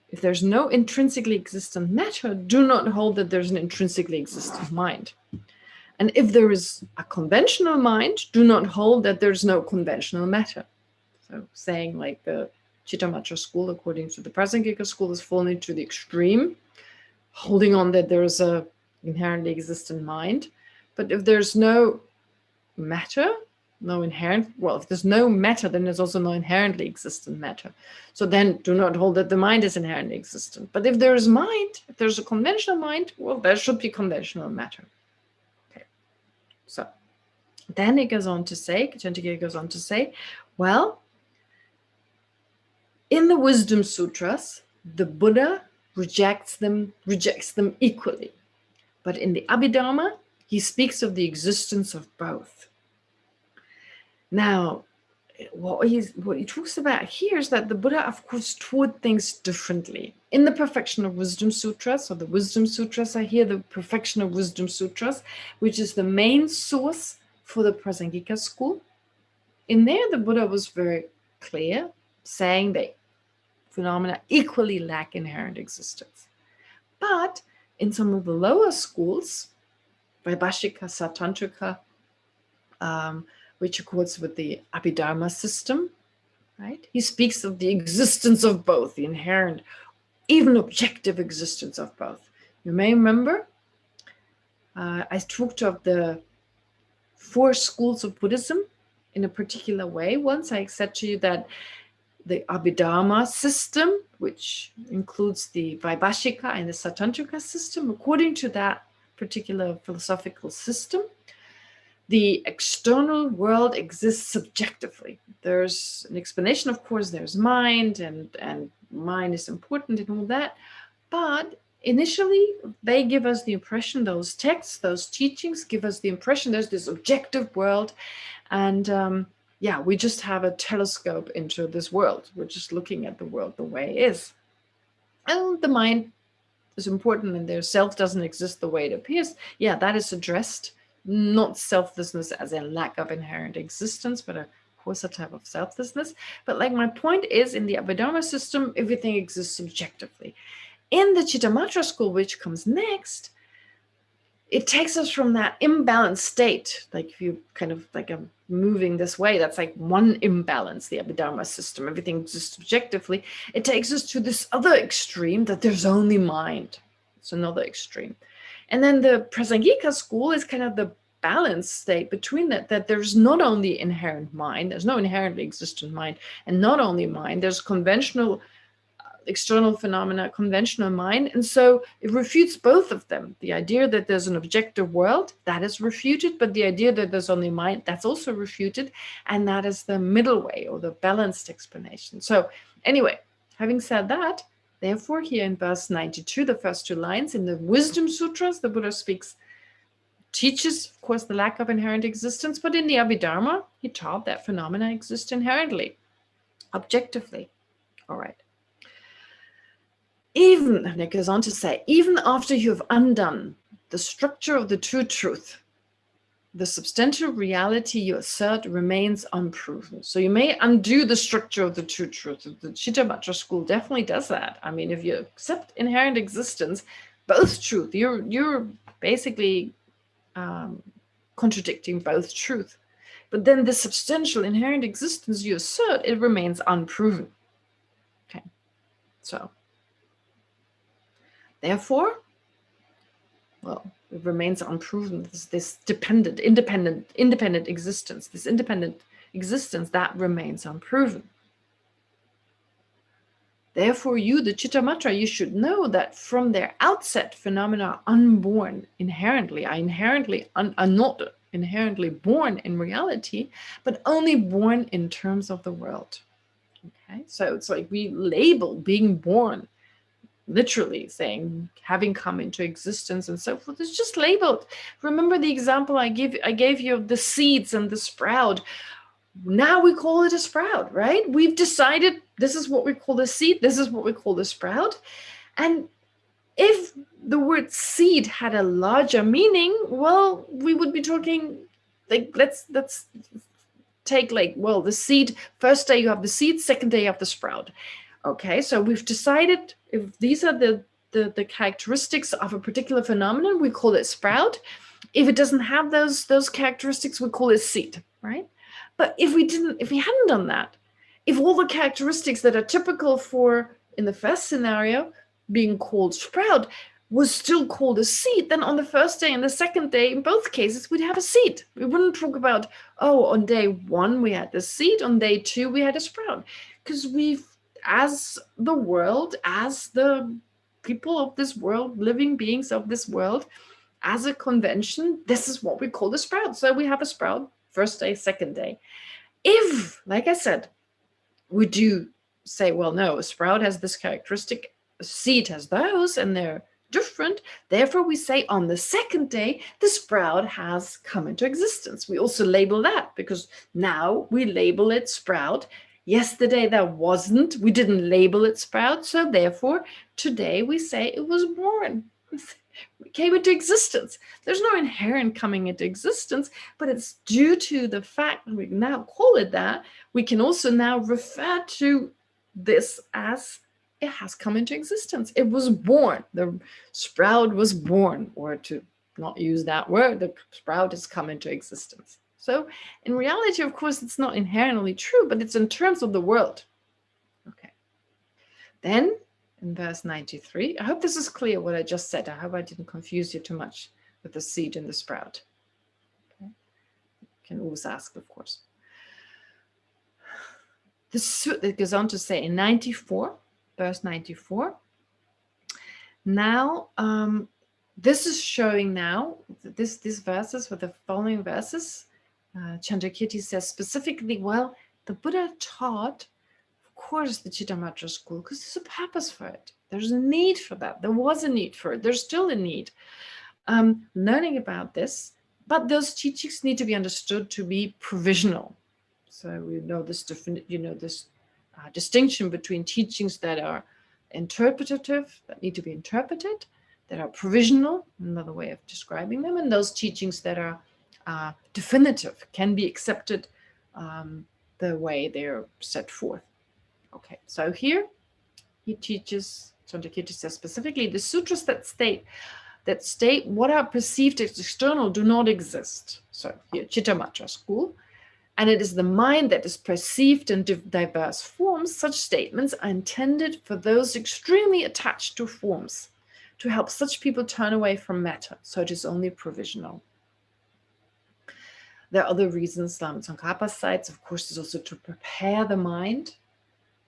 if there's no intrinsically existent matter, do not hold that there's an intrinsically existent mind. And if there is a conventional mind, do not hold that there's no conventional matter. So saying like the Chittamatra school, according to the Prasangika school, is falling to the extreme, holding on that there is a inherently existent mind. But if there's no matter, no inherent, well, if there's no matter, then there's also no inherently existent matter. So then do not hold that the mind is inherently existent. But if there is mind, if there's a conventional mind, well, there should be conventional matter. Okay. So then it goes on to say, Chandrakirti goes on to say, well, in the Wisdom Sutras, the Buddha rejects them equally. But in the Abhidharma, he speaks of the existence of both. Now, what he talks about here is that the Buddha, of course, taught things differently. In the Perfection of Wisdom Sutras, or the Wisdom Sutras, I hear the Perfection of Wisdom Sutras, which is the main source for the Prasangika school. In there, the Buddha was very clear, saying that phenomena equally lack inherent existence. But in some of the lower schools, Vaibhashika, Satantrika, which accords with the Abhidharma system, right? He speaks of the existence of both, the inherent, even objective existence of both. You may remember I talked of the 4 schools of Buddhism in a particular way. Once I said to you that the Abhidharma system, which includes the Vaibhashika and the Satantrika system, according to that particular philosophical system, the external world exists subjectively. There's an explanation, of course, there's mind, and mind is important and all that. But initially, they give us the impression, those texts, those teachings give us the impression there's this objective world. And yeah, we just have a telescope into this world. We're just looking at the world the way it is. And the mind is important, and their self doesn't exist the way it appears. Yeah, that is addressed. Not selflessness as a lack of inherent existence, but of course a type of selflessness. But like my point is, in the Abhidharma system, everything exists subjectively. In the Chittamatra school, which comes next, it takes us from that imbalanced state. Like if you kind of like I'm moving this way, that's like one imbalance, the Abhidharma system, everything exists subjectively. It takes us to this other extreme that there's only mind. It's another extreme. And then the Prasangika school is kind of the balanced state between that there's not only inherent mind, there's no inherently existent mind, and not only mind, there's conventional external phenomena, conventional mind. And so it refutes both of them. The idea that there's an objective world, that is refuted, but the idea that there's only mind, that's also refuted. And that is the middle way, or the balanced explanation. So anyway, having said that, therefore, here in verse 92, the first 2 lines, in the Wisdom Sutras, the Buddha teaches, of course, the lack of inherent existence, but in the Abhidharma, he taught that phenomena exist inherently, objectively. All right. Even, and it goes on to say, even after you have undone the structure of the true truth, the substantial reality you assert remains unproven. So you may undo the structure of the true truth. The Chittamatra school definitely does that. I mean, if you accept inherent existence, both truth, you're basically contradicting both truth. But then the substantial inherent existence you assert, it remains unproven. Okay, so therefore, well, it remains unproven. This independent existence, this independent existence that remains unproven. Therefore, you, the Chittamatra, you should know that from their outset, phenomena are unborn inherently, are not inherently born in reality, but only born in terms of the world. Okay, so it's like we label being born, literally saying having come into existence and so forth. It's just labeled. Remember the example I gave you of the seeds and the sprout. Now we call it a sprout, right? We've decided this is what we call the seed, this is what we call the sprout. And if the word seed had a larger meaning, well, we would be talking like, let's take like, well, the seed, first day you have the seed, second day you have the sprout. Okay, so we've decided if these are the characteristics of a particular phenomenon, we call it sprout. If it doesn't have those characteristics, we call it seed, right? But if we hadn't done that, if all the characteristics that are typical for, in the first scenario, being called sprout was still called a seed, then on the first day and the second day, in both cases, we'd have a seed. We wouldn't talk about, oh, on day 1 we had the seed, on day 2 we had a sprout. Because as the world, as the people of this world, living beings of this world, as a convention, this is what we call the sprout. So we have a sprout, first day, second day. If, like I said, we do say, well, no, a sprout has this characteristic, a seed has those, and they're different. Therefore, we say on the second day, the sprout has come into existence. We also label that because now we label it sprout. Yesterday there wasn't, we didn't label it sprout. So therefore, today we say it was born. It came into existence. There's no inherent coming into existence, but it's due to the fact that we now call it that. We can also now refer to this as it has come into existence. It was born. The sprout was born, or to not use that word, the sprout has come into existence. So in reality, of course, it's not inherently true, but it's in terms of the world. Okay. Then in verse 93, I hope this is clear what I just said. I hope I didn't confuse you too much with the seed and the sprout. Okay. You can always ask, of course. It goes on to say in 94, verse 94, now this is showing now, these verses with the following verses, Chandrakirti says specifically, well, the Buddha taught, of course, the Chittamatra school, because there's a purpose for it. There's a need for that. There was a need for it. There's still a need. Learning about this, but those teachings need to be understood to be provisional. So we know this, distinction between teachings that are interpretative, that need to be interpreted, that are provisional, another way of describing them, and those teachings that are definitive, can be accepted the way they're set forth. Okay, so here he teaches, Chandrakirti says specifically, the sutras that state what are perceived as external do not exist. So here, Chittamatra school, and it is the mind that is perceived in diverse forms. Such statements are intended for those extremely attached to forms, to help such people turn away from matter. So it is only provisional. There are other reasons, Tsongkhapa cites, of course, is also to prepare the mind,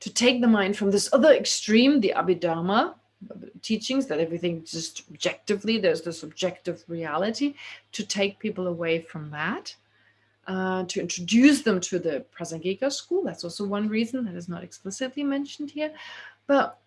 to take the mind from this other extreme, the Abhidharma teachings, that everything just objectively, there's this objective reality, to take people away from that, to introduce them to the Prasangika school. That's also one reason that is not explicitly mentioned here. But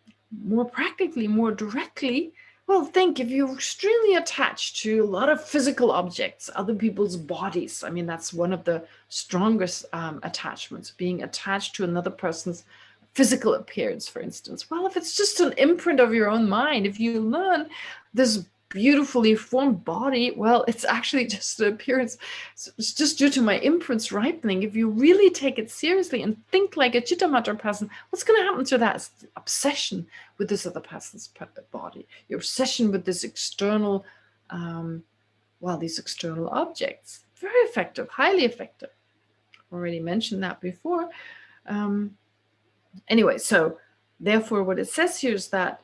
more practically, more directly, well, think if you're extremely attached to a lot of physical objects, other people's bodies. I mean, that's one of the strongest attachments, being attached to another person's physical appearance, for instance. Well, if it's just an imprint of your own mind, if you learn this beautifully formed body, well, it's actually just the appearance. It's just due to my imprints ripening. If you really take it seriously and think like a Chittamatra person, what's going to happen to that obsession with this other person's body? Your obsession with this external, these external objects. Very effective, highly effective. Already mentioned that before. Anyway, so therefore what it says here is that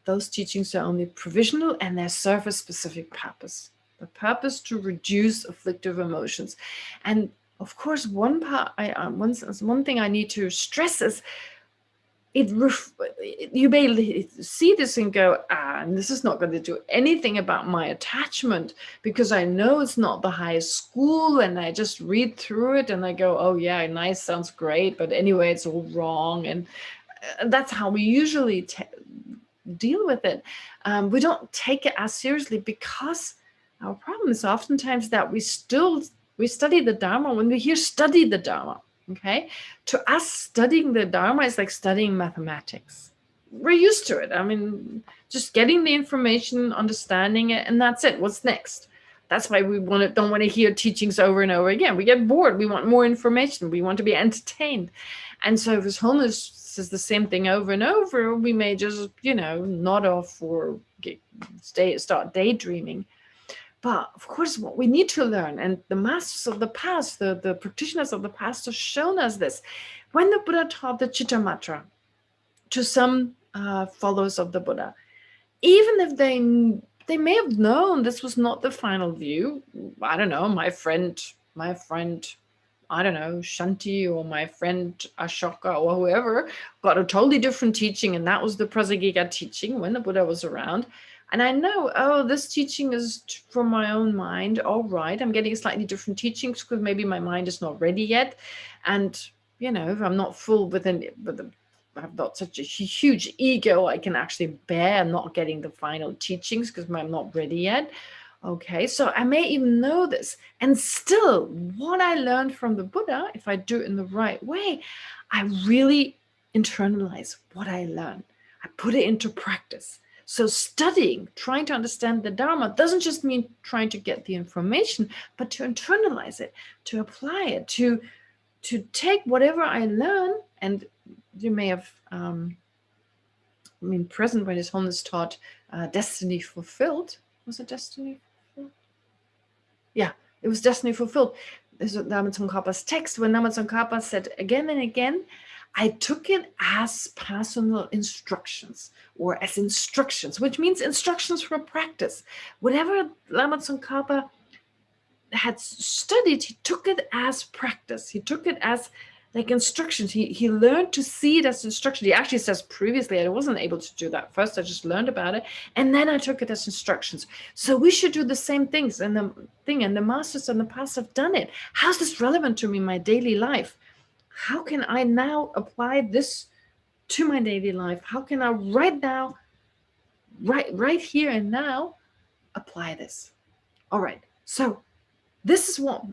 those teachings are only provisional and they serve a specific purpose. The purpose to reduce afflictive emotions. And of course, one thing I need to stress is you may see this and go, and this is not going to do anything about my attachment, because I know it's not the highest school, and I just read through it and I go, oh yeah, nice, sounds great, but anyway, it's all wrong. And that's how we usually deal with it. We don't take it as seriously, because our problem is oftentimes that we study the Dharma when we hear study the Dharma. Okay, to us, studying the Dharma is like studying mathematics. We're used to it. I mean, just getting the information, understanding it, and that's it. What's next? That's why we don't want to hear teachings over and over again. We get bored. We want more information. We want to be entertained. And so if his homeless says the same thing over and over, we may just, nod off or start daydreaming. But of course, what we need to learn, and the masters of the past, the practitioners of the past have shown us this. When the Buddha taught the Chittamatra to some followers of the Buddha, even if they may have known this was not the final view, I don't know, my friend, I don't know, Shanti, or my friend Ashoka, or whoever, got a totally different teaching, and that was the Prasangika teaching when the Buddha was around. And I know, this teaching is from my own mind. All right, I'm getting slightly different teachings because maybe my mind is not ready yet. And, if I'm not full with the I've got such a huge ego, I can actually bear not getting the final teachings because I'm not ready yet. Okay, so I may even know this. And still, what I learned from the Buddha, if I do it in the right way, I really internalize what I learn. I put it into practice. So studying, trying to understand the Dharma doesn't just mean trying to get the information, but to internalize it, to apply it, to take whatever I learn. And you may have, present when his Holiness taught Destiny Fulfilled. Was it Destiny Fulfilled? Yeah, it was Destiny Fulfilled. This is Nama Tsongkhapa's text, when Nama Tsongkhapa said again and again, I took it as personal instructions, or as instructions, which means instructions for practice. Whatever Lama Tsongkhapa had studied, he took it as practice. He took it as like instructions. He learned to see it as instruction. He actually says previously, I wasn't able to do that first. I just learned about it, and then I took it as instructions. So we should do the same things. And the masters in the past have done it. How's this relevant to me in my daily life? How can I now apply this to my daily life? How can I right now, right here and now, apply this? All right. So this is what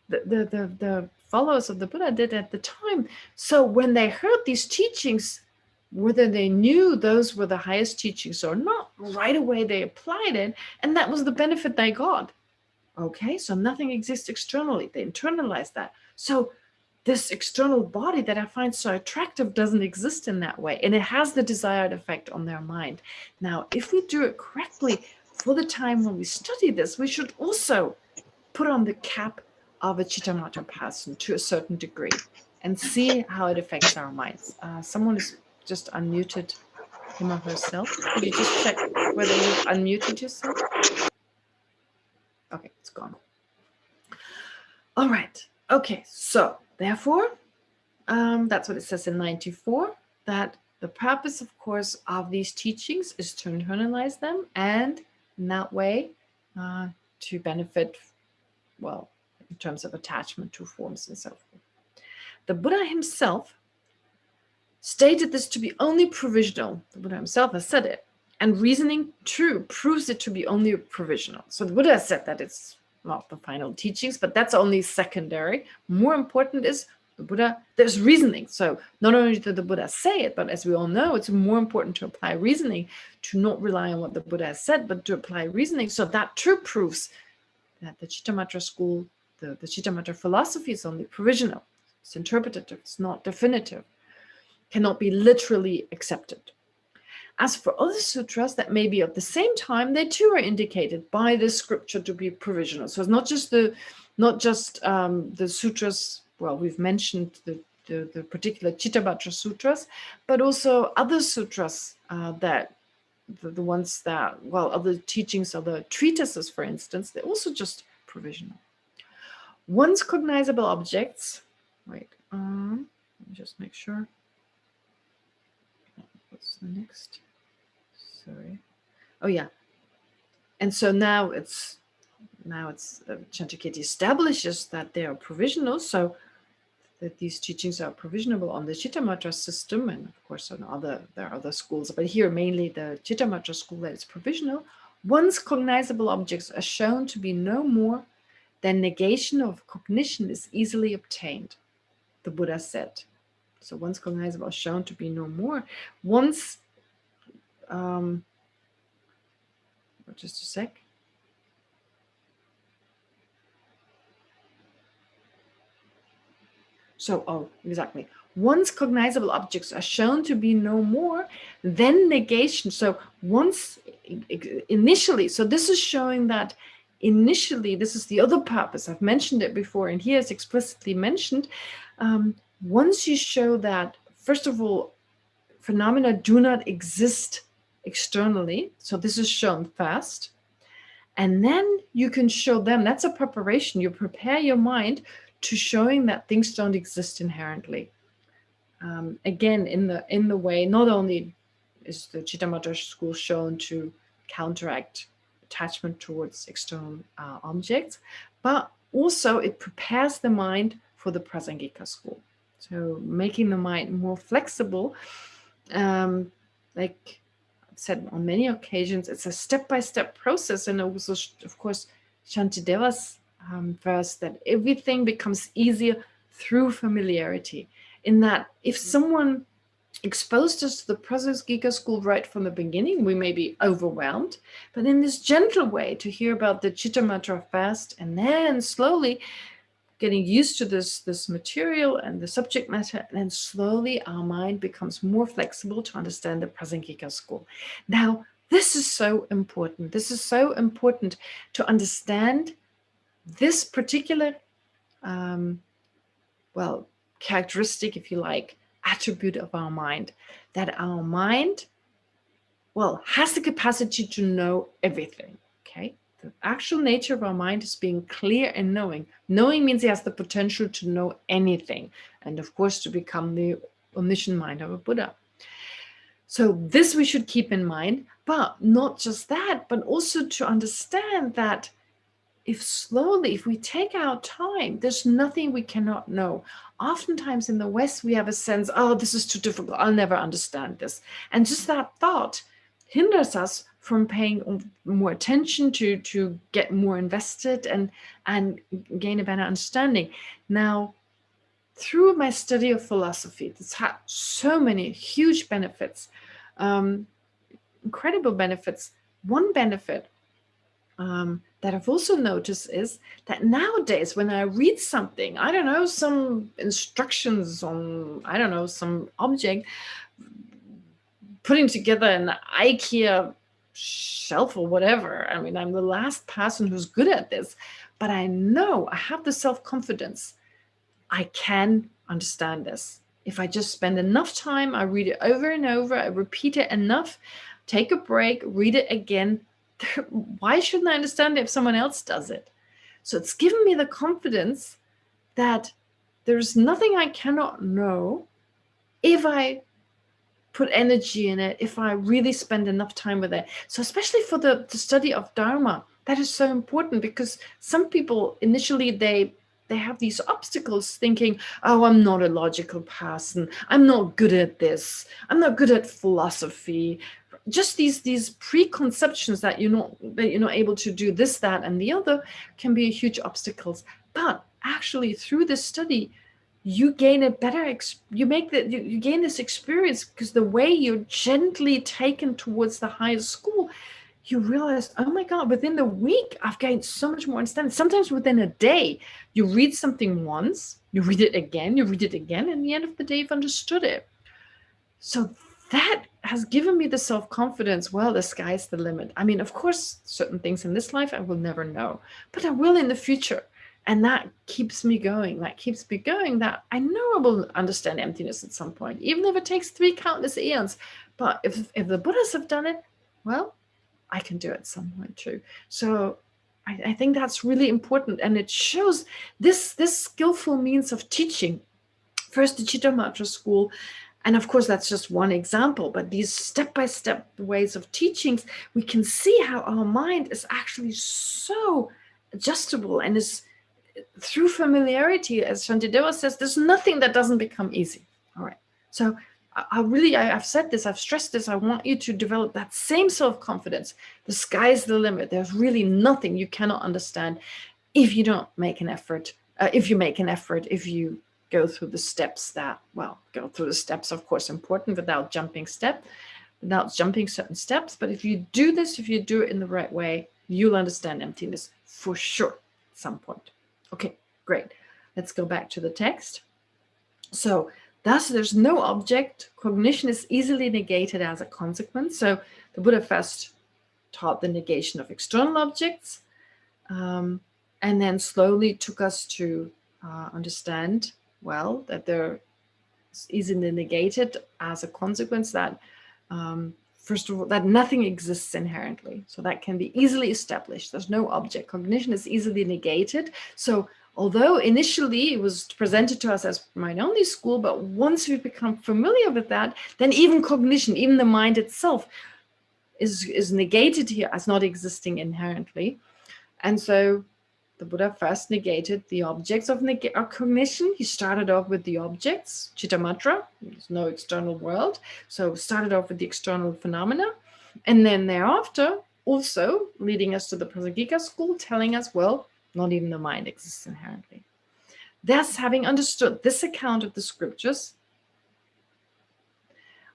the followers of the Buddha did at the time. So when they heard these teachings, whether they knew those were the highest teachings or not, right away they applied it, and that was the benefit they got. Okay, so nothing exists externally. They internalized that. So this external body that I find so attractive doesn't exist in that way, and it has the desired effect on their mind. Now, if we do it correctly for the time when we study this, we should also put on the cap of a Chittamatra person to a certain degree and see how it affects our minds. Someone has just unmuted him or herself. Could you just check whether you've unmuted yourself? Okay, it's gone. All right. Okay, so therefore, that's what it says in 94, that the purpose, of course, of these teachings is to internalize them, and in that way to benefit, well, in terms of attachment to forms and so forth. The Buddha himself stated this to be only provisional. The Buddha himself has said it. And reasoning true proves it to be only provisional. So the Buddha said that it's not the final teachings, but that's only secondary. More important is the Buddha, there's reasoning. So not only did the Buddha say it, but as we all know, it's more important to apply reasoning, to not rely on what the Buddha has said, but to apply reasoning. So that true proves that the Chittamatra school, the Chittamatra philosophy is only provisional. It's interpretative, it's not definitive, cannot be literally accepted. As for other sutras that may be of the same time, they too are indicated by this scripture to be provisional. So it's not just the sutras. Well, we've mentioned the particular Chittamatra sutras, but also other sutras that the ones that, well, other teachings, other treatises, for instance, they're also just provisional. Once cognizable objects. Wait, let me just make sure. What's the next? Sorry. Oh yeah. And so now it's Chandrakirti establishes that they are provisional, so that these teachings are provisional on the Chittamatra system, and of course there are other schools, but here mainly the Chittamatra school that is provisional. Once cognizable objects are shown to be no more, then negation of cognition is easily obtained, the Buddha said. So once cognizable are shown to be no more, once just a sec. So, exactly. Once cognizable objects are shown to be no more, then negation. So once initially, so this is showing that initially, this is the other purpose. I've mentioned it before, and here it's explicitly mentioned. Once you show that, first of all, phenomena do not exist externally, so this is shown first, and then you can show them. That's a preparation. You prepare your mind to showing that things don't exist inherently. Again, in the way, not only is the Chittamatra school shown to counteract attachment towards external objects, but also it prepares the mind for the Prasangika school. So making the mind more flexible, like I've said on many occasions, it's a step-by-step process. And also, of course, Shantideva's verse that everything becomes easier through familiarity. In that, if someone exposed us to the process Gika school right from the beginning, we may be overwhelmed, but in this gentle way to hear about the Chitta Mantra first, and then slowly getting used to this material and the subject matter, and then slowly our mind becomes more flexible to understand the Prasangika school. Now, this is so important. This is so important to understand this particular, well, characteristic, if you like, attribute of our mind, that our mind, well, has the capacity to know everything, okay? The actual nature of our mind is being clear and knowing. Knowing means it has the potential to know anything, and of course to become the omniscient mind of a Buddha. So this we should keep in mind, but not just that, but also to understand that if we take our time, there's nothing we cannot know. Oftentimes in the West, we have a sense, oh, this is too difficult, I'll never understand this. And just that thought hinders us from paying more attention, to get more invested and gain a better understanding. Now, through my study of philosophy, it's had so many huge benefits, incredible benefits. One benefit that I've also noticed is that nowadays when I read something, I don't know, some instructions on, I don't know, some object, putting together an IKEA shelf or whatever. I mean, I'm the last person who's good at this, but I know I have the self-confidence. I can understand this. If I just spend enough time, I read it over and over, I repeat it enough, take a break, read it again. Why shouldn't I understand it if someone else does it? So it's given me the confidence that there's nothing I cannot know if I put energy in it, if I really spend enough time with it. So especially for the study of Dharma, that is so important, because some people initially, they have these obstacles thinking, oh, I'm not a logical person, I'm not good at this, I'm not good at philosophy. Just these preconceptions that you're not able to do this, that, and the other can be huge obstacles. But actually, through this study, you gain a better, you gain this experience, because the way you're gently taken towards the higher school, you realize, oh my God, within the week, I've gained so much more understanding. Sometimes within a day, you read something once, you read it again, and at the end of the day, you've understood it. So that has given me the self-confidence, well, the sky's the limit. I mean, of course, certain things in this life I will never know, but I will in the future. And that keeps me going. That I know I will understand emptiness at some point, even if it takes 3 countless eons. But if the Buddhas have done it, well, I can do it at some point too. So I think that's really important. And it shows this skillful means of teaching. First, the Chitta Mantra school. And of course, that's just one example, but these step-by-step ways of teachings, we can see how our mind is actually so adjustable, and is through familiarity, as Shantideva says, there's nothing that doesn't become easy. All right. So I've said this, I've stressed this, I want you to develop that same self-confidence. The sky's the limit. There's really nothing you cannot understand if you don't make an effort. If you go through the steps of course, important, without jumping certain steps. But if you do it in the right way, you'll understand emptiness for sure at some point. Okay, great. Let's go back to the text. So thus, there's no object. Cognition is easily negated as a consequence. So the Buddha first taught the negation of external objects, and then slowly took us to understand, well, that they're easily negated as a consequence, that first of all, that nothing exists inherently. So that can be easily established. There's no object. Cognition is easily negated. So although initially it was presented to us as mind-only school, but once we become familiar with that, then even cognition, even the mind itself, is negated here as not existing inherently. And so the Buddha first negated the objects of cognition. He started off with the objects, Chittamatra, there's no external world. So started off with the external phenomena. And then thereafter, also leading us to the Prasangika school, telling us, well, not even the mind exists inherently. Thus, having understood this account of the scriptures,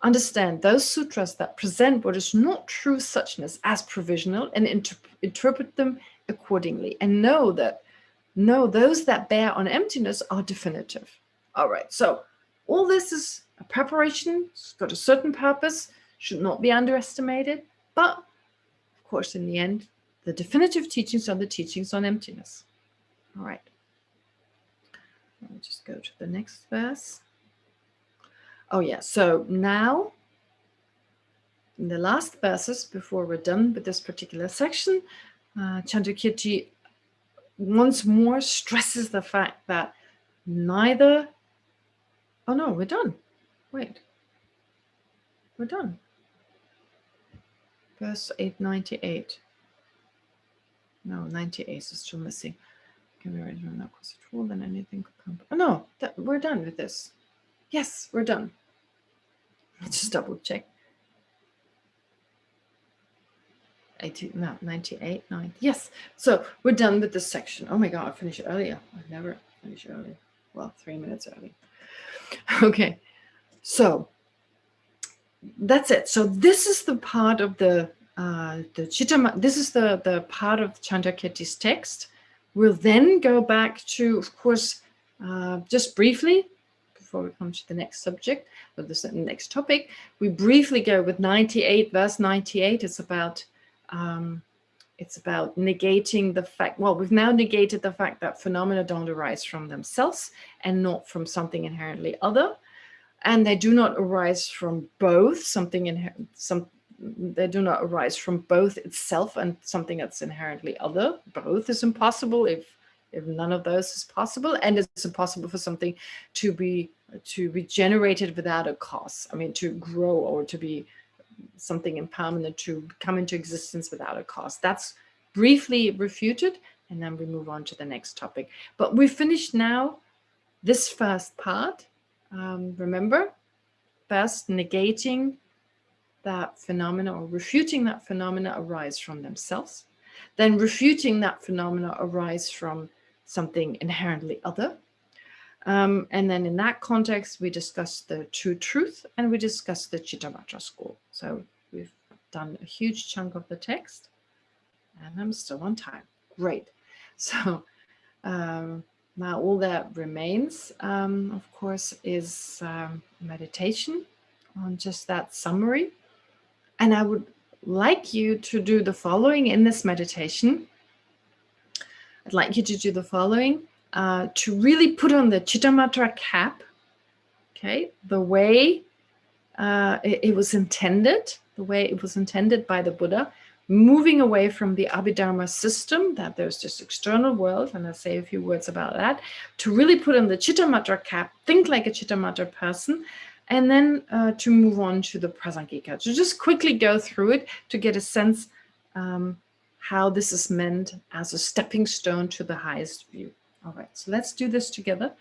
understand those sutras that present what is not true suchness as provisional and interpret them accordingly, and know those that bear on emptiness are definitive. All right, so all this is a preparation. It's got a certain purpose, should not be underestimated, but of course in the end the definitive teachings are the teachings on emptiness. All right, I'll just go to the next verse. Oh yeah, so now in the last verses before we're done with this particular section, Chandrakirti once more stresses the fact that neither, oh no, we're done. Wait, we're done. Verse 898. No, 98 is still missing. Can we write it cause it rule, then anything could come. Oh no, we're done with this. Yes, we're done. Let's just double check. 98, 90. Yes, so we're done with this section. Oh my God, I finished earlier. I never finish early. Well, 3 minutes early. Okay, so that's it. So this is the part of the Chittama. This is the part of Chandrakirti's text. We'll then go back to, of course, just briefly, before we come to the next subject, or the next topic, we briefly go with 98, verse 98. It's about negating the fact, well, we've now negated the fact that phenomena don't arise from themselves and not from something inherently other. And they do not arise from both they do not arise from both itself and something that's inherently other. Both is impossible if none of those is possible, and it's impossible for something to be generated without a cause. I mean, to grow or to be something impermanent, to come into existence without a cause. That's briefly refuted, and then we move on to the next topic. But we finished now this first part. Remember, first negating that phenomena or refuting that phenomena arise from themselves, then refuting that phenomena arise from something inherently other. And then in that context, we discussed the true truth and we discussed the Chittamatra school. So we've done a huge chunk of the text, and I'm still on time. Great. So now all that remains, of course, is meditation on just that summary. And I would like you to do the following in this meditation. I'd like you to do the following, to really put on the Chittamatra cap, okay, the way it was intended, the way it was intended by the Buddha, moving away from the Abhidharma system, that there's this external world, and I'll say a few words about that, to really put on the Chittamatra cap, think like a Chittamatra person, and then to move on to the Prasangika. To just quickly go through it to get a sense how this is meant as a stepping stone to the highest view. All right, so let's do this together.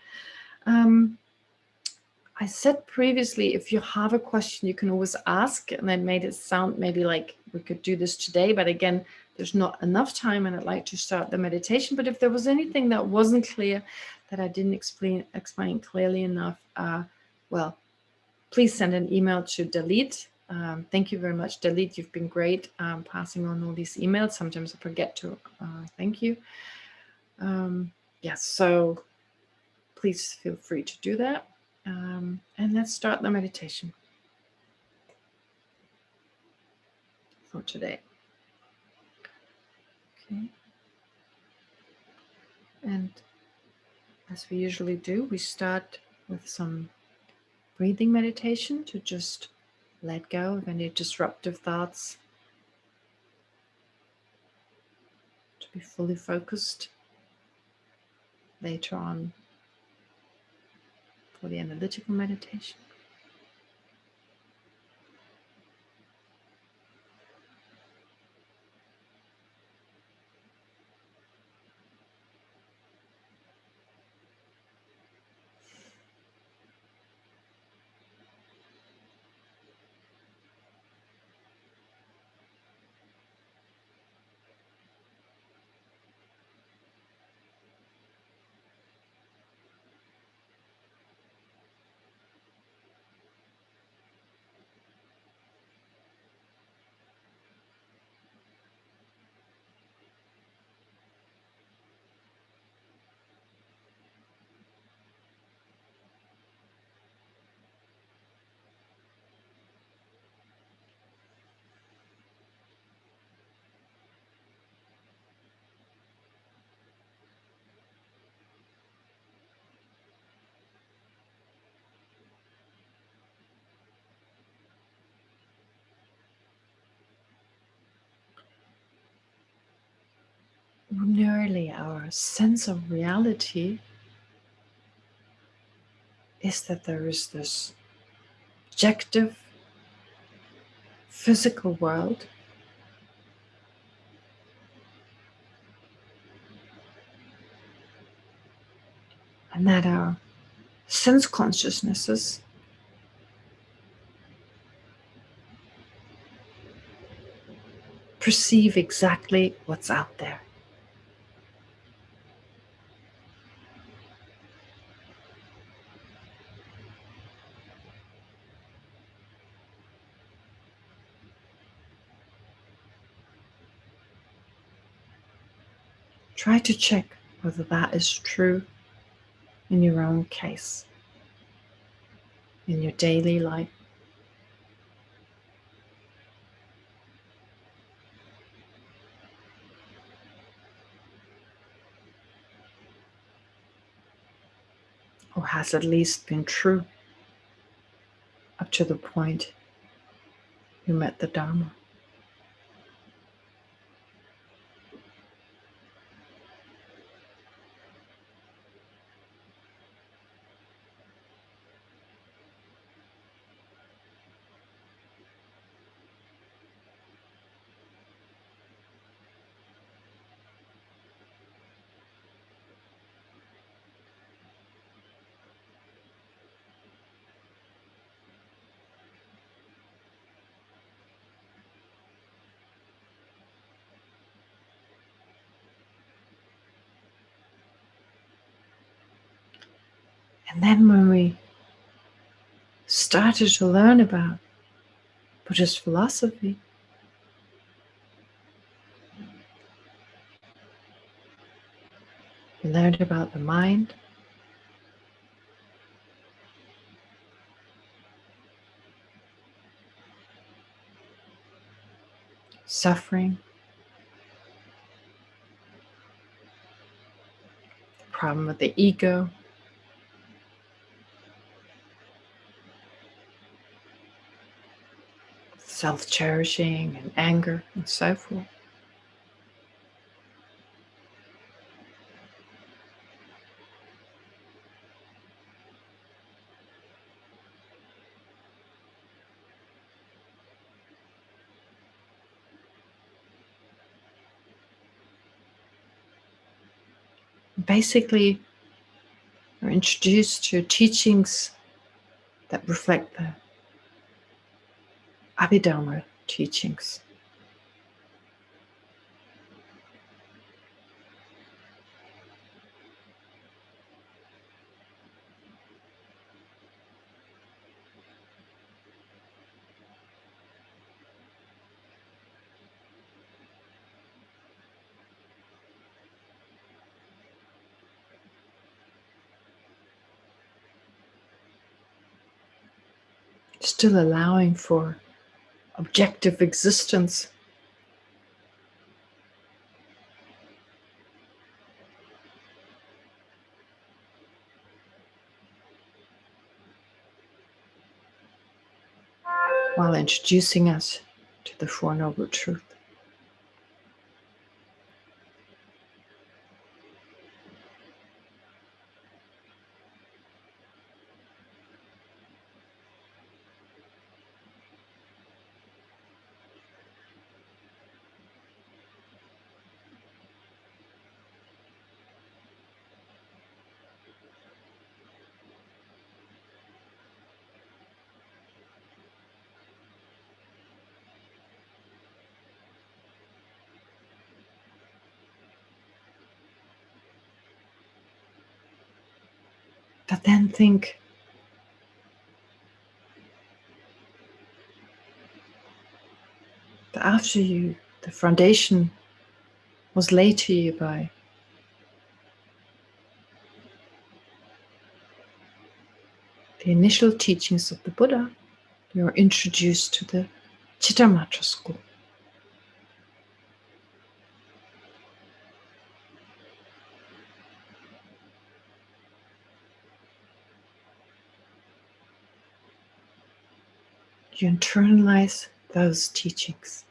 I said previously, if you have a question, you can always ask, and I made it sound maybe like we could do this today, but again, there's not enough time, and I'd like to start the meditation. But if there was anything that wasn't clear, that I didn't explain clearly enough, well, please send an email to Dalit. Thank you very much, Dalit. You've been great passing on all these emails. Sometimes I forget to thank you. Yes, so please feel free to do that. And let's start the meditation for today. Okay. And as we usually do, we start with some breathing meditation to just let go of any disruptive thoughts, to be fully focused later on for the analytical meditation. ordinarily our sense of reality is that there is this objective physical world, and that our sense consciousnesses perceive exactly what's out there. Try to check whether that is true in your own case, in your daily life. Or has at least been true up to the point you met the Dharma. And then when we started to learn about Buddhist philosophy, we learned about the mind, suffering, the problem with the ego, self-cherishing and anger and so forth. Basically, we're introduced to teachings that reflect the Abhidharma teachings. Still allowing for objective existence, while introducing us to the Four Noble Truths. But then think that after the foundation was laid to you by the initial teachings of the Buddha, you're introduced to the Chittamatra school. You internalize those teachings.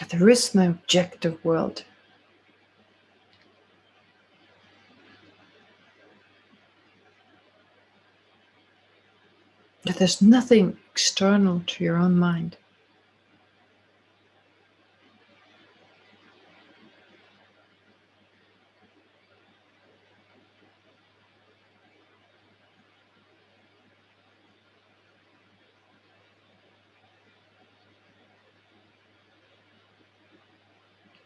that there is no objective world. That there's nothing external to your own mind.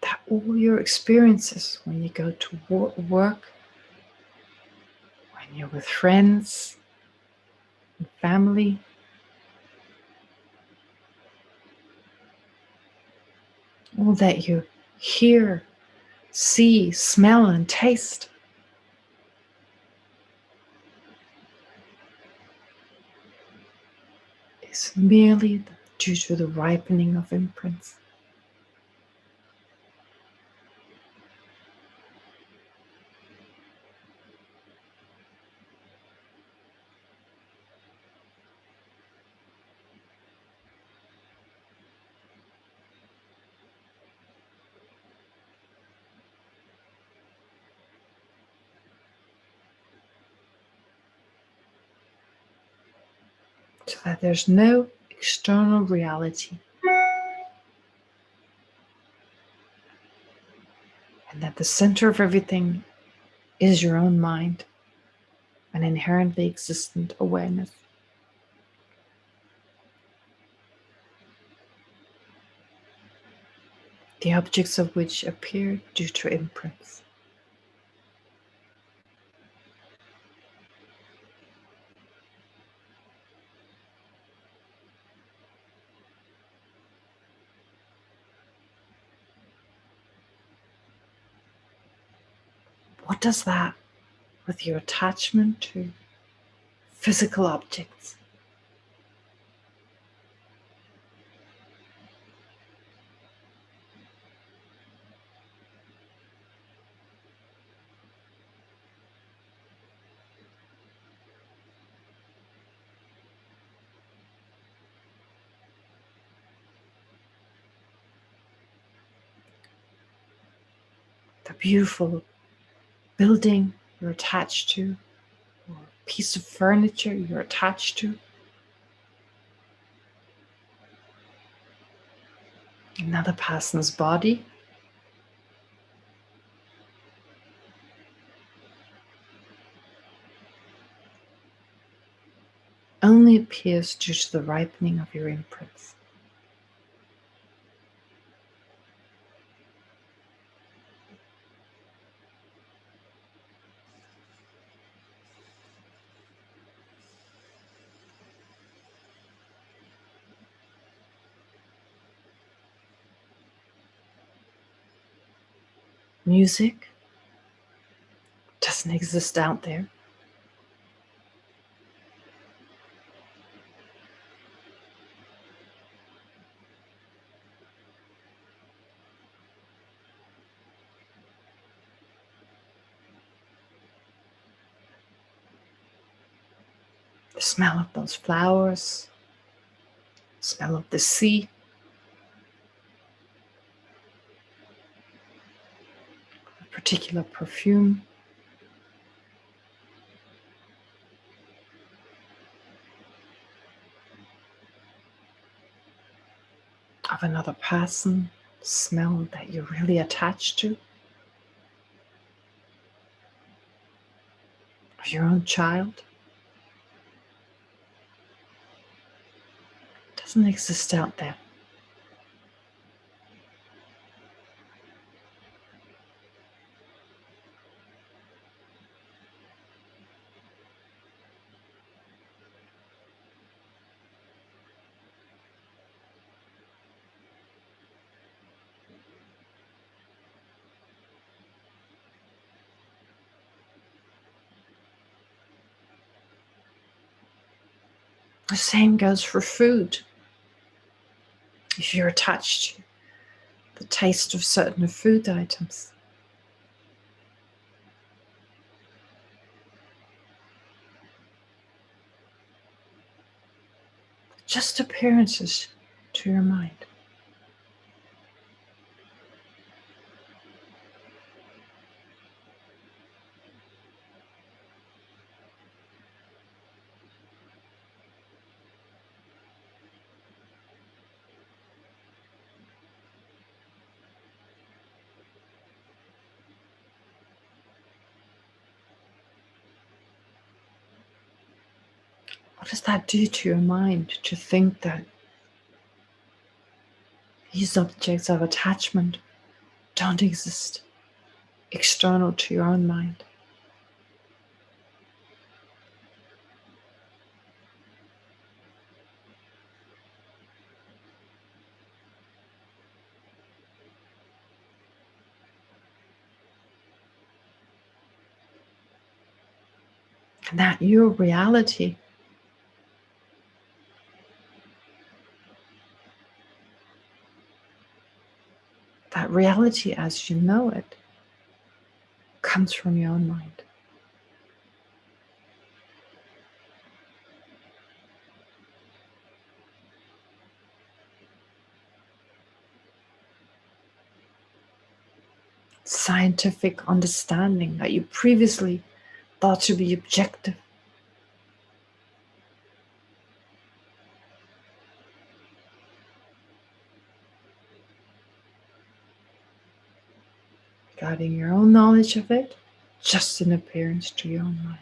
That all your experiences when you go to work, when you're with friends and family, all that you hear, see, smell, and taste is merely due to the ripening of imprints. So that there's no external reality. And that the center of everything is your own mind, an inherently existent awareness. The objects of which appear due to imprints. What does that with your attachment to physical objects? The beautiful building you're attached to, or piece of furniture you're attached to, another person's body, only appears due to the ripening of your imprints. Music doesn't exist out there. The smell of those flowers, the smell of the sea, a particular perfume, of another person, smell that you're really attached to, of your own child, doesn't exist out there. The same goes for food. If you're attached to the taste of certain food items, just appearances to your mind. What does that do to your mind to think that these objects of attachment don't exist external to your own mind? And that your reality, that reality as you know it, comes from your own mind. Scientific understanding that you previously thought to be objective, guiding your own knowledge of it, just an appearance to your own mind.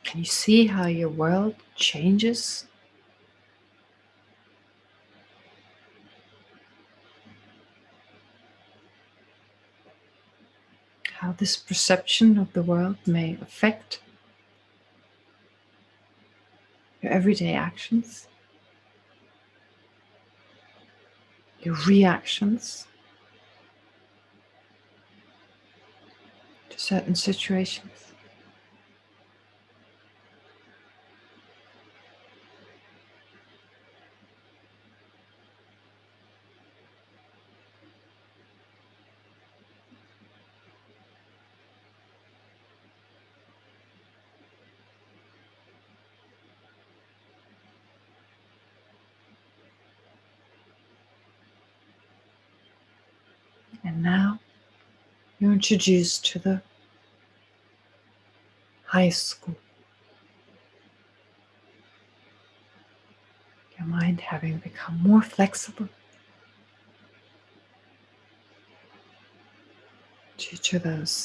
Can you see how your world changes? How this perception of the world may affect your everyday actions, your reactions to certain situations. And now you're introduced to the high school. Your mind having become more flexible due to the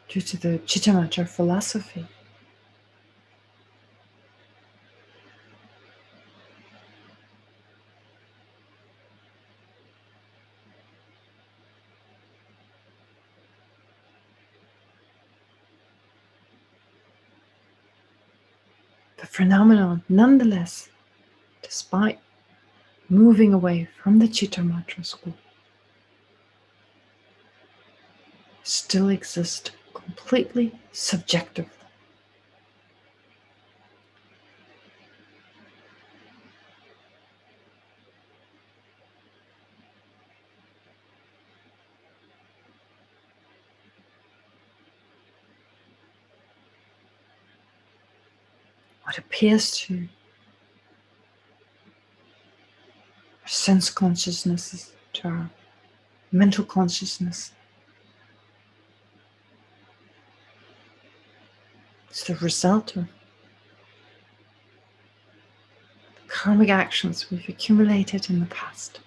Chittamatra philosophy. The phenomenon, nonetheless, despite moving away from the Chittamatra school, still exists completely subjectively. What appears to our sense consciousnesses, to our mental consciousness, is the result of the karmic actions we've accumulated in the past.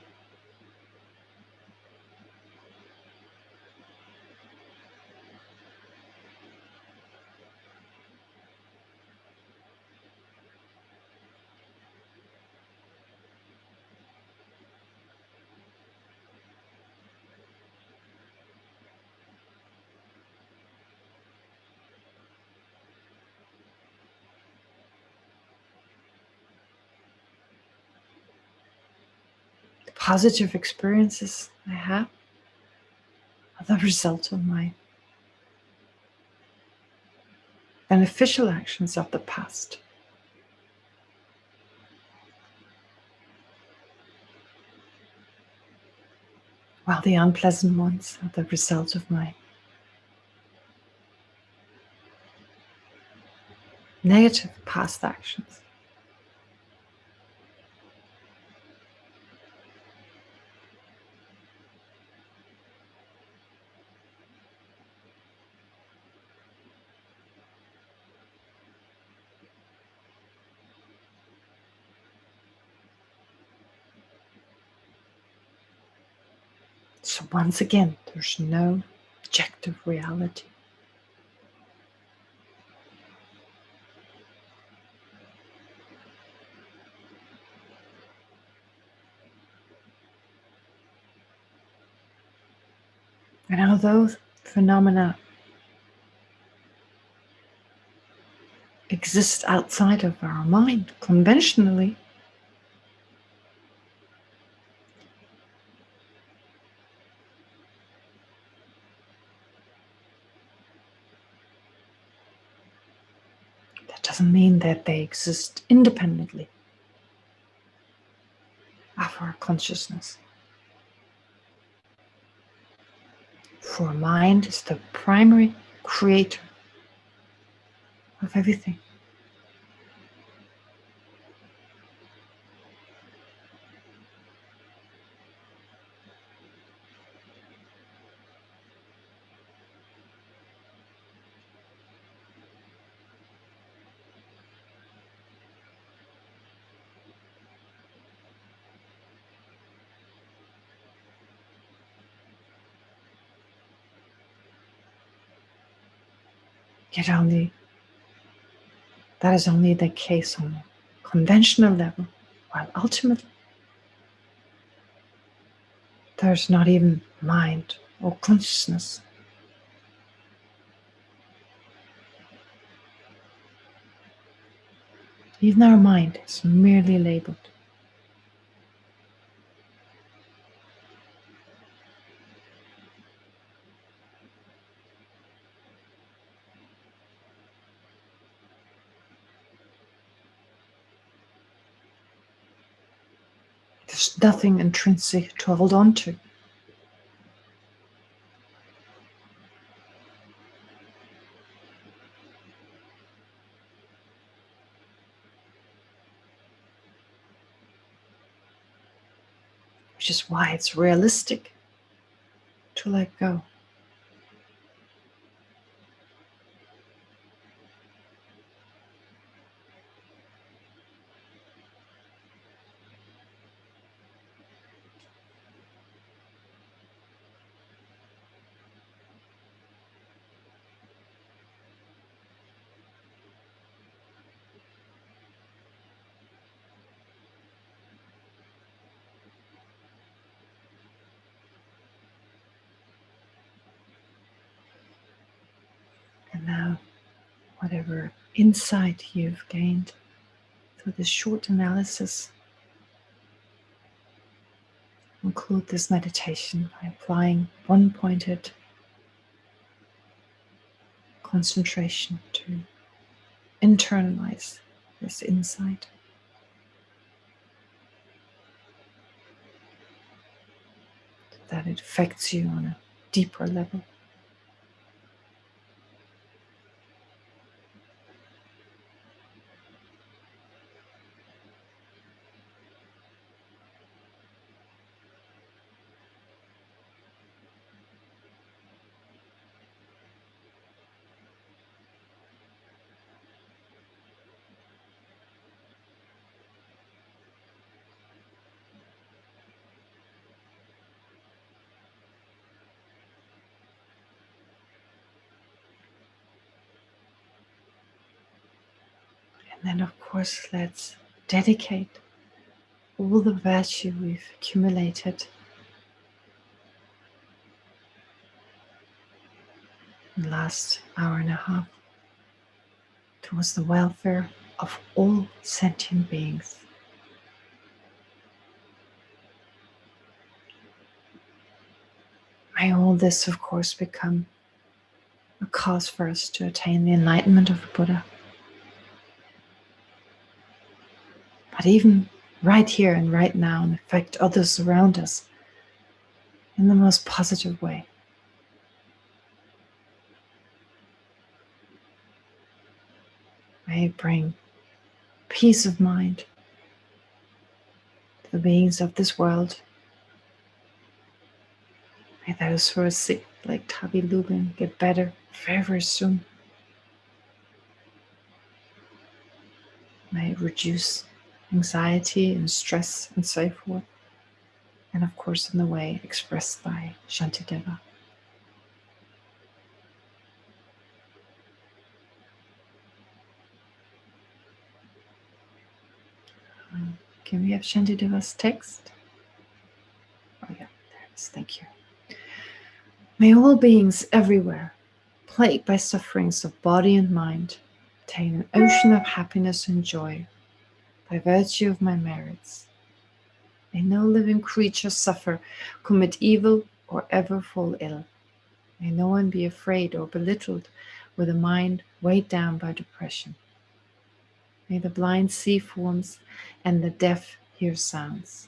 The positive experiences I have the result of my beneficial actions of the past, while the unpleasant ones are the result of my negative past actions. So once again, there's no objective reality. And although phenomena exist outside of our mind conventionally, that doesn't mean that they exist independently of our consciousness. For mind is the primary creator of everything. Yet that is only the case on a conventional level, while ultimately there's not even mind or consciousness. Even our mind is merely labeled. There's nothing intrinsic to hold on to. Which is why it's realistic to let go. And now, whatever insight you've gained through this short analysis, conclude this meditation by applying one-pointed concentration to internalize this insight. That it affects you on a deeper level. And then, of course, let's dedicate all the virtue we've accumulated in the last hour and a half towards the welfare of all sentient beings. May all this, of course, become a cause for us to attain the enlightenment of the Buddha. But even right here and right now, and affect others around us in the most positive way. May it bring peace of mind to the beings of this world. May those who are sick, like Tabi Lubin, get better very, very soon. May it reduce anxiety and stress and so forth. And of course, in the way expressed by Shantideva. Can we have Shantideva's text? Oh yeah, there it is. Thank you. May all beings everywhere, plagued by sufferings of body and mind, attain an ocean of happiness and joy by virtue of my merits. May no living creature suffer, commit evil, or ever fall ill. May no one be afraid or belittled with a mind weighed down by depression. May the blind see forms and the deaf hear sounds.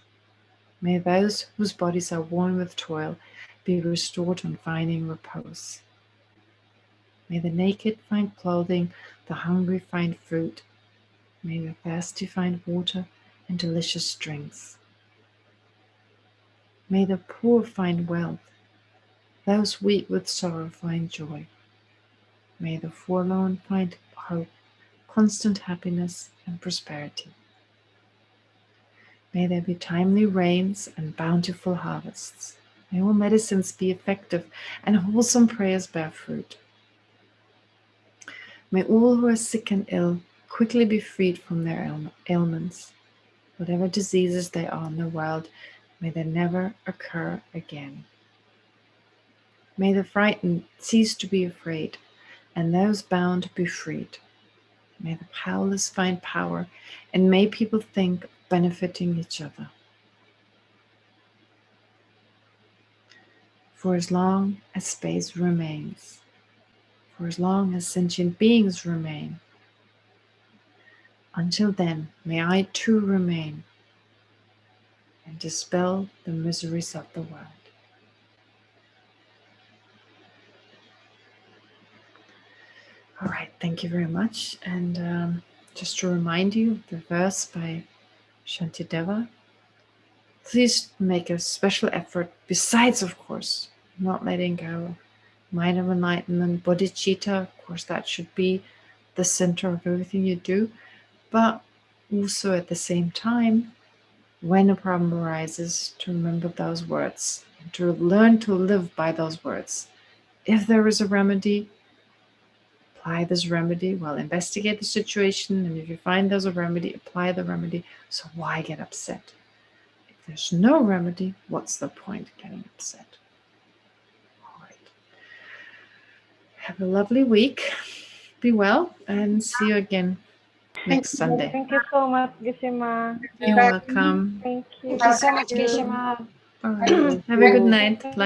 May those whose bodies are worn with toil be restored on finding repose. May the naked find clothing, the hungry find food. May the thirsty find water and delicious drinks. May the poor find wealth, those weak with sorrow find joy. May the forlorn find hope, constant happiness and prosperity. May there be timely rains and bountiful harvests. May all medicines be effective and wholesome prayers bear fruit. May all who are sick and ill quickly be freed from their ailments. Whatever diseases there are in the world, may they never occur again. May the frightened cease to be afraid, and those bound be freed. May the powerless find power, and may people think of benefiting each other. For as long as space remains, for as long as sentient beings remain, until then may I too remain and dispel the miseries of the world. All right, thank you very much. And just to remind you of the verse by Shantideva, please make a special effort, besides, of course, not letting go. Mind of enlightenment, bodhicitta, of course, that should be the center of everything you do. But also at the same time, when a problem arises, to remember those words, and to learn to live by those words. If there is a remedy, apply this remedy. Well, investigate the situation, and if you find there's a remedy, apply the remedy. So why get upset? If there's no remedy, what's the point of getting upset? All right. Have a lovely week. Be well, and see you again next Sunday. Thank you so much, Geshe. You're welcome. Thank you. Thank you so much, Geshe. All right. Have a good night.